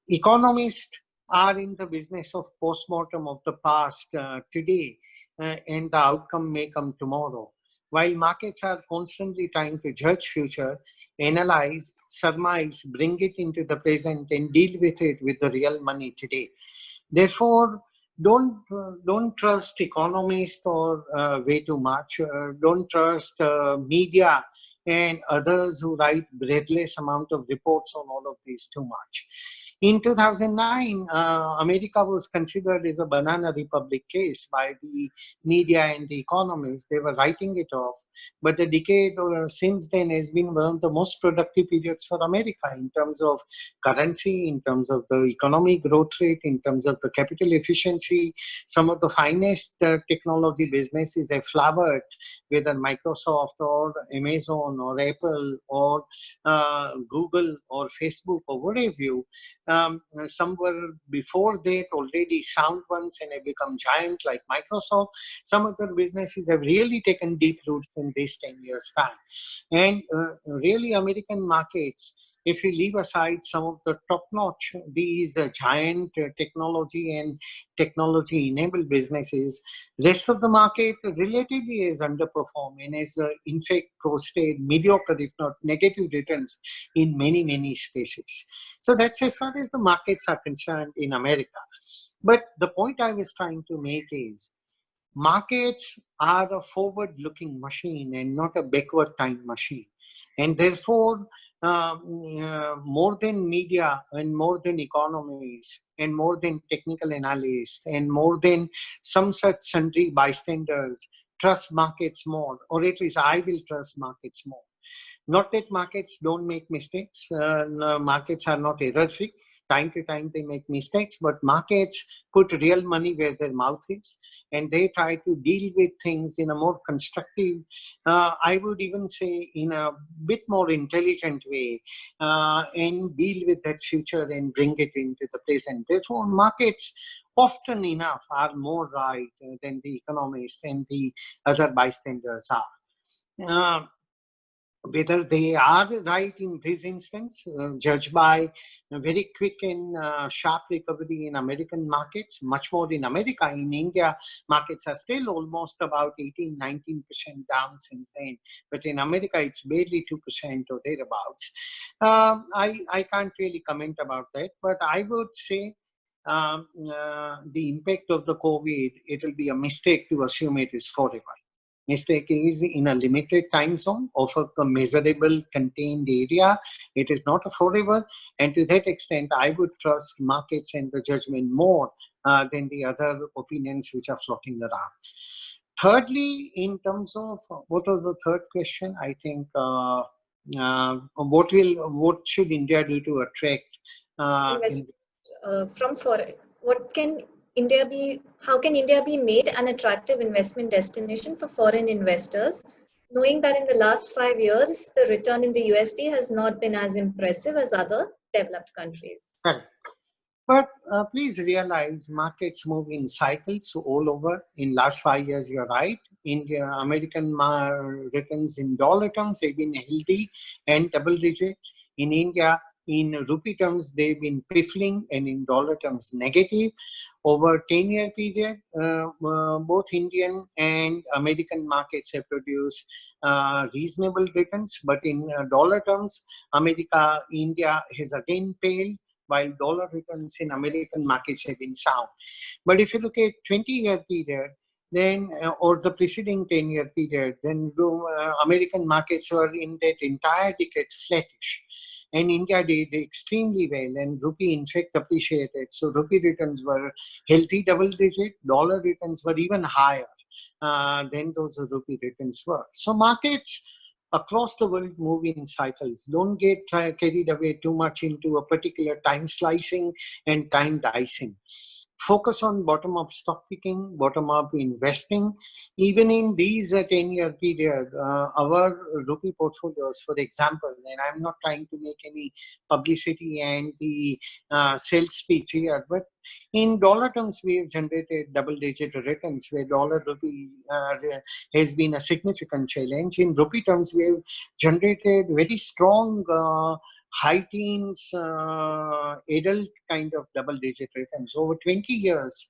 Economists are in the business of postmortem of the past today, and the outcome may come tomorrow. While markets are constantly trying to judge future, analyze, surmise, bring it into the present, and deal with it with the real money today. Therefore, don't trust economists or way too much. Don't trust media and others who write breathless amount of reports on all of these too much. In 2009, America was considered as a banana republic case by the media and the economists. They were writing it off. But the decade since then has been one of the most productive periods for America in terms of currency, in terms of the economic growth rate, in terms of the capital efficiency. Some of the finest technology businesses have flowered, whether Microsoft or Amazon or Apple or Google or Facebook or whatever you. Some were before that already sound ones and have become giant like Microsoft. Some other businesses have really taken deep roots in this 10 years time. And really American markets, if you leave aside some of the top-notch, these giant technology and technology-enabled businesses, rest of the market relatively is underperformed and is in fact posted mediocre, if not negative returns in many, many spaces. So that's as far as the markets are concerned in America. But the point I was trying to make is, markets are a forward-looking machine and not a backward time machine. And therefore, more than media and more than economies and more than technical analysts and more than some such sundry bystanders trust markets more, or at least I will trust markets more. Not that markets don't make mistakes. No, markets are not error-free. Time to time they make mistakes, but markets put real money where their mouth is, and they try to deal with things in a more constructive, I would even say in a bit more intelligent way, and deal with that future and bring it into the present. Therefore, markets often enough are more right than the economists and the other bystanders are. Whether they are right in this instance, judged by a very quick and sharp recovery in American markets, much more in America. In India, markets are still almost about 18-19% down since then. But in America, it's barely 2% or thereabouts. I can't really comment about that, but I would say the impact of the COVID, it will be a mistake to assume it is forever. Mistake is in a limited time zone of a measurable contained area. It is not a forever, and to that extent I would trust markets and the judgment more than the other opinions which are floating around. Thirdly, in terms of what was the third question? I think what should India do to attract Invest from foreign. What can India be? How can India be made an attractive investment destination for foreign investors, knowing that in the last 5 years the return in the USD has not been as impressive as other developed countries? Correct. But please realize markets move in cycles all over. In last 5 years, you're right. India, American returns in dollar terms, they've been healthy and double digit. In India, in rupee terms, they've been piffling, and in dollar terms, negative. Over 10-year period, both Indian and American markets have produced reasonable returns, but in dollar terms, India has again paled, while dollar returns in American markets have been sound. But if you look at 20-year period, then or the preceding 10-year period, then American markets were in that entire decade flattish. And India did extremely well, and rupee in fact appreciated. So rupee returns were healthy double digit, dollar returns were even higher than those rupee returns were. So markets across the world move in cycles. Don't get carried away too much into a particular time slicing and time dicing. Focus on bottom-up stock picking, bottom-up investing. Even in these 10-year period, our rupee portfolios, for example, and I'm not trying to make any publicity and the sales speech here, but in dollar terms, we have generated double-digit returns where dollar rupee has been a significant challenge. In rupee terms, we have generated very strong high teens adult kind of double-digit returns. Over 20 years,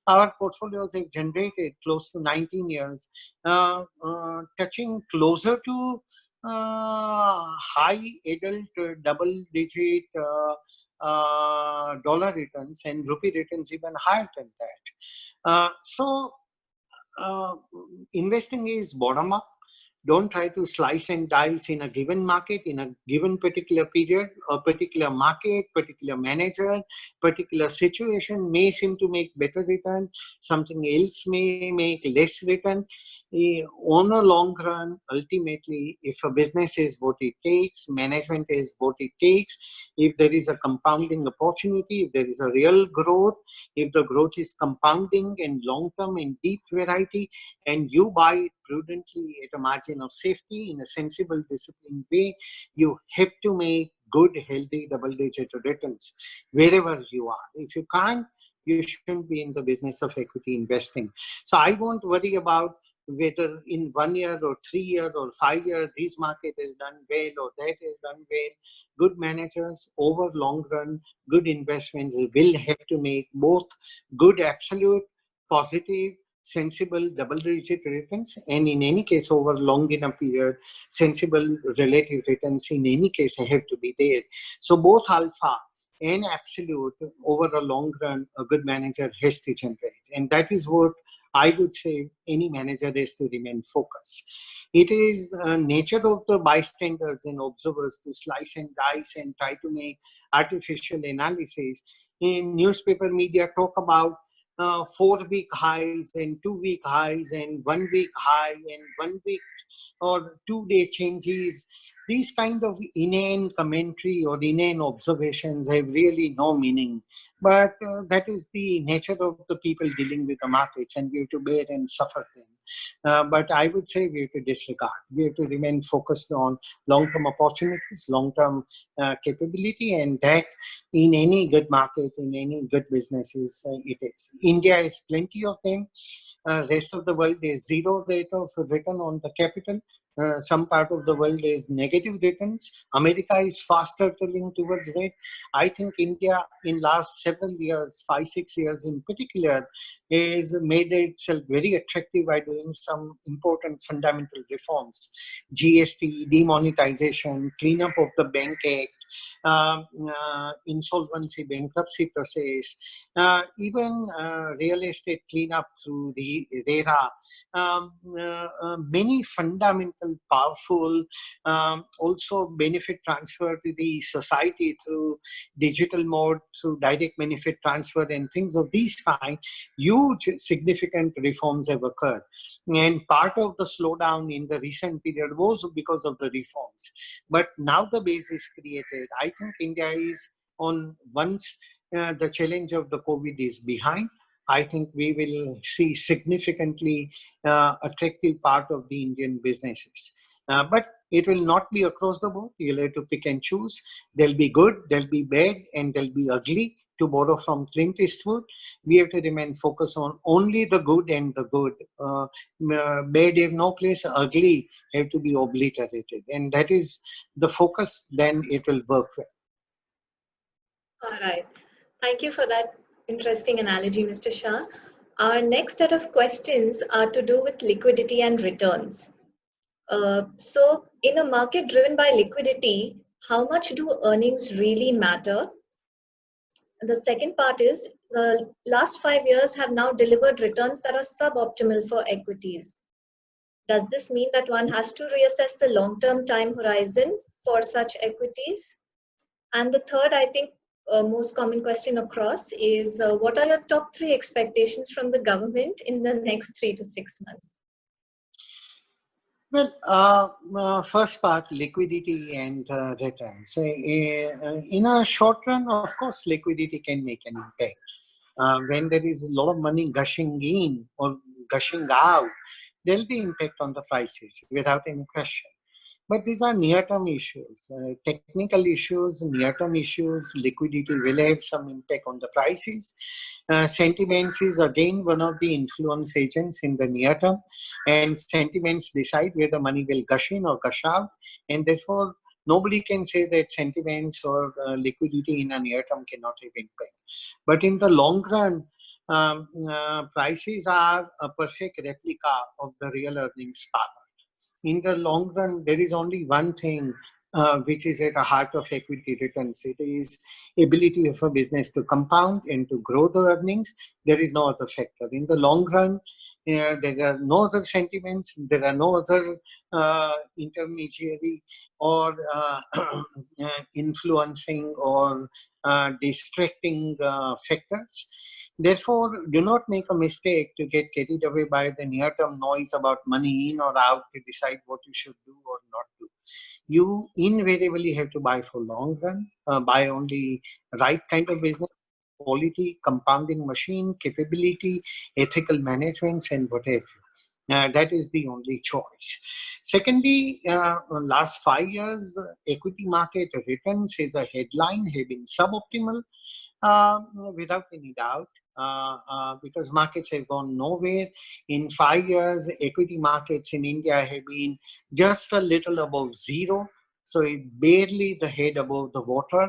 our portfolios have generated close to 19 years, touching closer to high adult double-digit dollar returns, and rupee returns even higher than that. Investing is bottom up. Don't try to slice and dice in a given market, in a given particular period, a particular market, particular manager, particular situation may seem to make better return. Something else may make less return. On a long run, ultimately, if a business is what it takes, management is what it takes, if there is a compounding opportunity, if there is a real growth, if the growth is compounding and long-term and deep variety, and you buy it prudently at a margin of safety in a sensible, disciplined way, you have to make good, healthy, double-digit returns wherever you are. If you can't, you shouldn't be in the business of equity investing. So I won't worry about whether in 1 year or 3 years or 5 years, this market has done well or that has done well. Good managers over long run, good investments will have to make both good absolute, positive, sensible double-digit returns, and in any case over long enough period, sensible relative returns in any case have to be there. So both alpha and absolute over a long run, a good manager has to generate, and that is what I would say any manager has to remain focused. It is nature of the bystanders and observers to slice and dice and try to make artificial analysis. In newspaper media talk about 4-week highs and 2-week highs and 1-week high and 1 week or 2-day changes. These kind of inane commentary or inane observations have really no meaning. But that is the nature of the people dealing with the markets, and we have to bear and suffer them. But I would say we have to disregard. We have to remain focused on long-term opportunities, long-term capability, and that in any good market, in any good businesses, it is. India has plenty of them. Rest of the world is zero rate of return on the capital. Some part of the world is negative returns. America is faster turning towards that. I think India in last several years, 5-6 years in particular, has made itself very attractive by doing some important fundamental reforms. GST, demonetization, cleanup of the Bank Act, insolvency, bankruptcy process, even real estate cleanup through the RERA, many fundamental, powerful, also benefit transfer to the society through digital mode, through direct benefit transfer and things of these kind. Huge significant reforms have occurred. And part of the slowdown in the recent period was because of the reforms. But now the base is created. I think India is on, once the challenge of the COVID is behind, I think we will see significantly attractive part of the Indian businesses. But it will not be across the board. You'll have to pick and choose. There'll be good, there'll be bad, and there'll be ugly. To borrow from Clint Eastwood, we have to remain focused on only the good and the good. Bad have no place, ugly have to be obliterated. And that is the focus, then it will work well. All right. Thank you for that interesting analogy, Mr. Shah. Our next set of questions are to do with liquidity and returns. So in a market driven by liquidity, how much do earnings really matter? The second part is the last 5 years have now delivered returns that are suboptimal for equities. Does this mean that one has to reassess the long-term time horizon for such equities? And the third, I think, most common question across is what are your top 3 expectations from the government in the next 3 to 6 months? Well, first part, liquidity and returns. In a short run, of course, liquidity can make an impact. When there is a lot of money gushing in or gushing out, there will be impact on the prices without any question. But these are near-term issues, technical issues, near-term issues. Liquidity will have some impact on the prices. Sentiments is again one of the influence agents in the near term, and sentiments decide where the money will gush in or gush out, and therefore nobody can say that sentiments or liquidity in a near term cannot have impact. But in the long run, prices are a perfect replica of the real earnings power. In the long run, there is only one thing which is at the heart of equity returns. It is ability of a business to compound and to grow the earnings. There is no other factor. In the long run, there are no other sentiments, there are no other intermediary or influencing or distracting factors. Therefore, do not make a mistake to get carried away by the near-term noise about money in or out to decide what you should do or not do. You invariably have to buy for long run, buy only right kind of business, quality, compounding machine, capability, ethical management, and what have you. That is the only choice. Secondly, last 5 years, equity market returns is a headline have been suboptimal without any doubt. Because markets have gone nowhere. In 5 years, equity markets in India have been just a little above zero. So it barely the head above the water.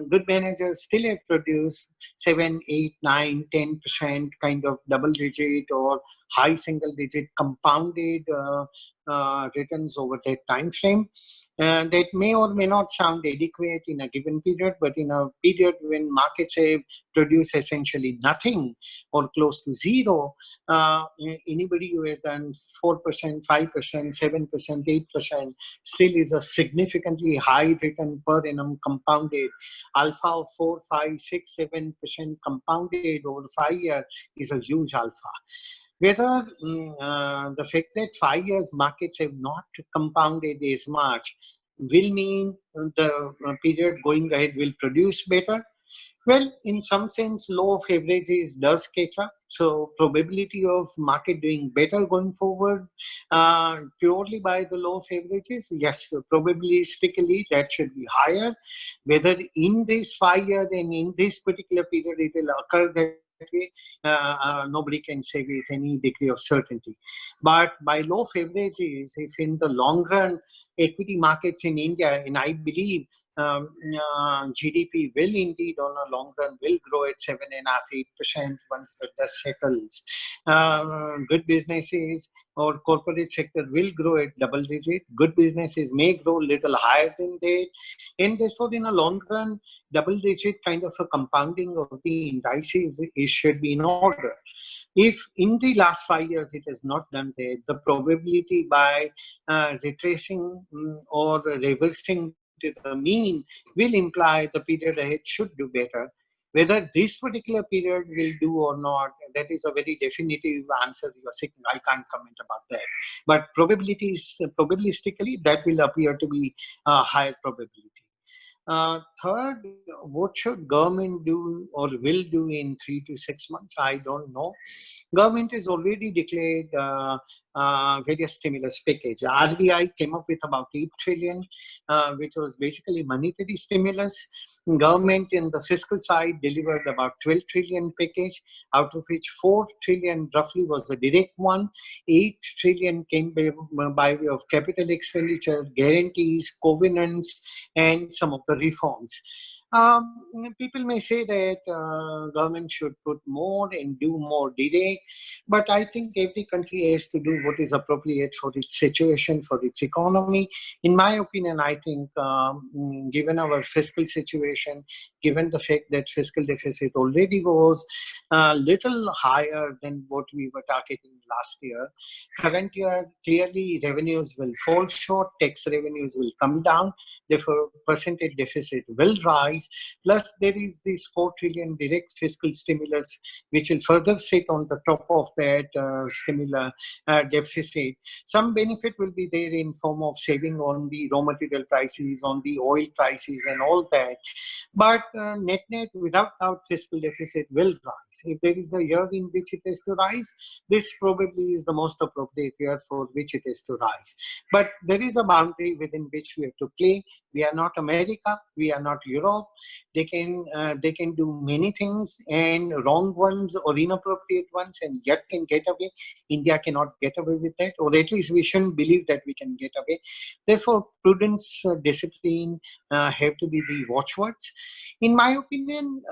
Good managers still have produced 7, 8, 9, 10% kind of double digit or high single digit compounded returns over that time frame. That may or may not sound adequate in a given period, but in a period when markets have produced essentially nothing or close to zero, anybody who has done 4%, 5%, 7%, 8% still is a significantly high return per annum compounded. Alpha of 4, 5, 6, 7% compounded over 5 years is a huge alpha. Whether the fact that 5 years markets have not compounded as much will mean the period going ahead will produce better. Well, in some sense, law of averages does catch up. So probability of market doing better going forward purely by the law of averages, yes, probabilistically that should be higher. Whether in this 5 year and in this particular period it will occur that way, nobody can say with any degree of certainty. But by law of averages, if in the long run equity markets in India, and I believe GDP will indeed on a long run will grow at 7.5–8% once the dust settles. Good businesses or corporate sector will grow at double digit. Good businesses may grow little higher than that, and therefore in a long run, double digit kind of a compounding of the indices should be in order. If in the last 5 years it has not done that, the probability by retracing or reversing to the mean will imply the period ahead should do better. Whether this particular period will do or not, that is a very definitive answer you are seeking. I can't comment about that. But probabilistically, that will appear to be a higher probability. Third, what should government do or will do in 3 to 6 months? I don't know. Government has already declared various stimulus package. RBI came up with about 8 trillion, which was basically monetary stimulus. Government in the fiscal side delivered about 12 trillion package, out of which 4 trillion roughly was the direct one. 8 trillion came by way of capital expenditure, guarantees, covenants, and some of the reforms. People may say that government should put more and do more delay, but I think every country has to do what is appropriate for its situation, for its economy. In my opinion, I think given our fiscal situation, given the fact that fiscal deficit already was a little higher than what we were targeting last year, current year clearly revenues will fall short, tax revenues will come down, therefore percentage deficit will rise. Plus there is this 4 trillion direct fiscal stimulus which will further sit on the top of that stimulus deficit. Some benefit will be there in form of saving on the raw material prices, on the oil prices and all that. But net without doubt fiscal deficit will rise. If there is a year in which it has to rise, this probably is the most appropriate year for which it is to rise. But there is a boundary within which we have to play. We are not America, we are not Europe. They can do many things, and wrong ones or inappropriate ones, and yet can get away. India cannot get away with that, or at least we shouldn't believe that we can get away. Therefore, prudence, discipline have to be the watchwords. In my opinion,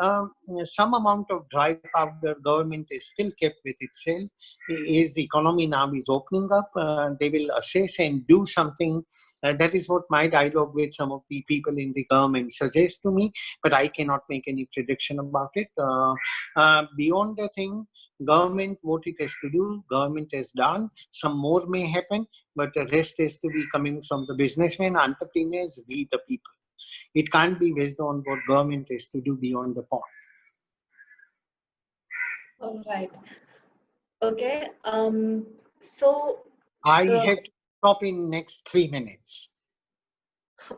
some amount of dry powder government is still kept with itself. As the economy now is opening up, they will assess and do something. That is what my dialogue with some of the people in the government suggests to me, but I cannot make any prediction about it. Beyond the thing, government, what it has to do, government has done. Some more may happen, but the rest has to be coming from the businessmen, entrepreneurs, we the people. It can't be based on what government has to do beyond the point. All right. Okay. So I the have to stop in next 3 minutes.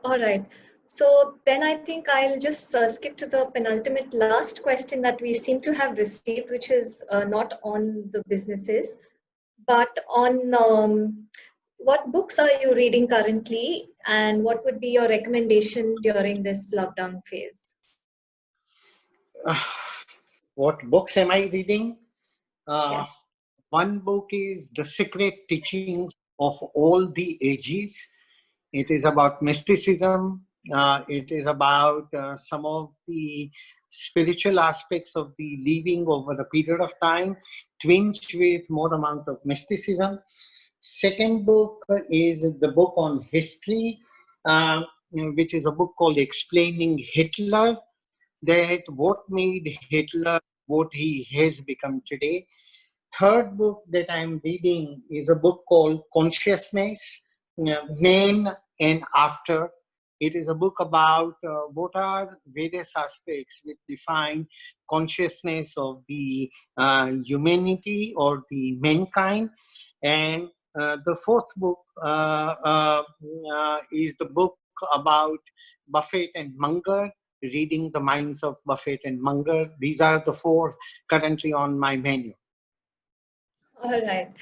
all right. So then I think I'll just skip to the penultimate last question that we seem to have received, which is not on the businesses, but on what books are you reading currently, and what would be your recommendation during this lockdown phase? What books am I reading? Yes. One book is The Secret Teachings of All the Ages. It is about mysticism. It is about some of the spiritual aspects of the living over a period of time, twinged with more amount of mysticism. Second book is the book on history, which is a book called Explaining Hitler, that what made Hitler what he has become today. Third book that I'm reading is a book called Consciousness, Man and After. It is a book about what are various aspects which define consciousness of the humanity or the mankind. And the fourth book is the book about Buffett and Munger, reading the minds of Buffett and Munger. These are the four currently on my menu. All right.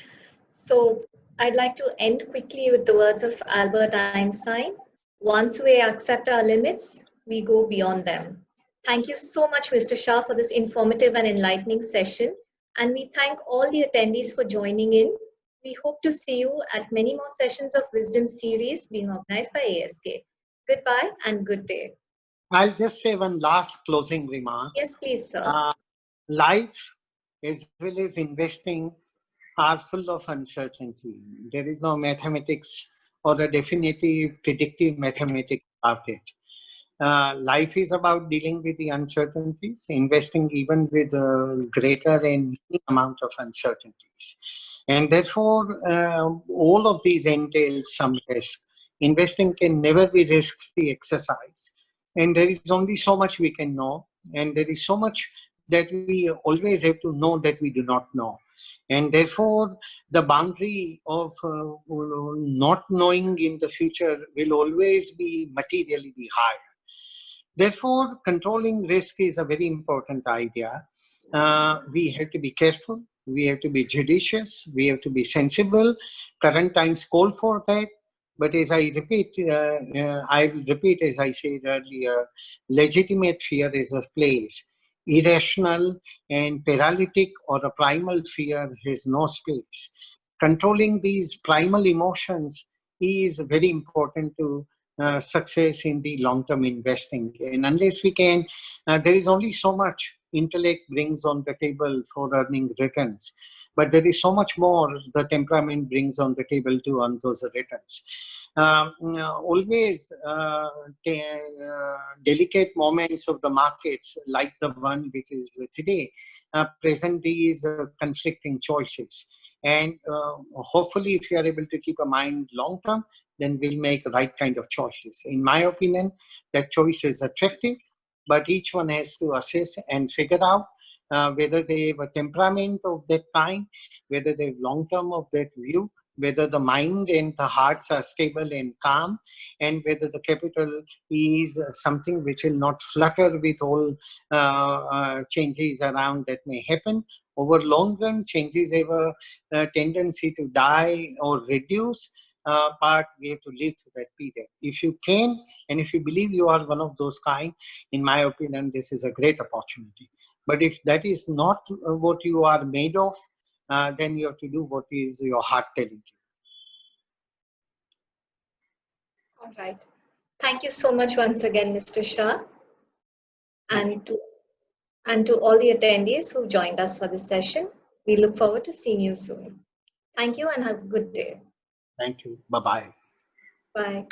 So I'd like to end quickly with the words of Albert Einstein. Once we accept our limits, we go beyond them. Thank you so much, Mr. Shah, for this informative and enlightening session. And we thank all the attendees for joining in. We hope to see you at many more sessions of Wisdom series being organized by ASK. Goodbye and good day. I'll just say one last closing remark. Yes, please, sir. Life as well as investing are full of uncertainty. There is no mathematics or a definitive predictive mathematics about it. Life is about dealing with the uncertainties, investing even with a greater and amount of uncertainties. And therefore, all of these entails some risk. Investing can never be risk-free exercise. And there is only so much we can know. And there is so much that we always have to know that we do not know. And therefore, the boundary of not knowing in the future will always be materially be higher. Therefore, controlling risk is a very important idea. We have to be careful, we have to be judicious, we have to be sensible. Current times call for that. But as I repeat, I will repeat as I said earlier, legitimate fear is a place. Irrational and paralytic or a primal fear has no space. Controlling these primal emotions is very important to success in the long-term investing. And unless we can, there is only so much intellect brings on the table for earning returns. But there is so much more the temperament brings on the table to earn those returns. Always delicate moments of the markets like the one which is today present these conflicting choices. And hopefully if you are able to keep a mind long term, then we'll make right kind of choices. In my opinion, that choice is attractive, but each one has to assess and figure out whether they have a temperament of that kind, whether they have long term of that view, whether the mind and the hearts are stable and calm, and whether the capital is something which will not flutter with all changes around that may happen. Over long run, changes have a tendency to die or reduce, but we have to live through that period. If you can, and if you believe you are one of those kind, in my opinion, this is a great opportunity. But if that is not what you are made of, then you have to do what is your heart telling you. All right. Thank you so much once again, Mr. Shah, and to all the attendees who joined us for this session. We look forward to seeing you soon. Thank you and have a good day. Thank you. Bye-bye. Bye.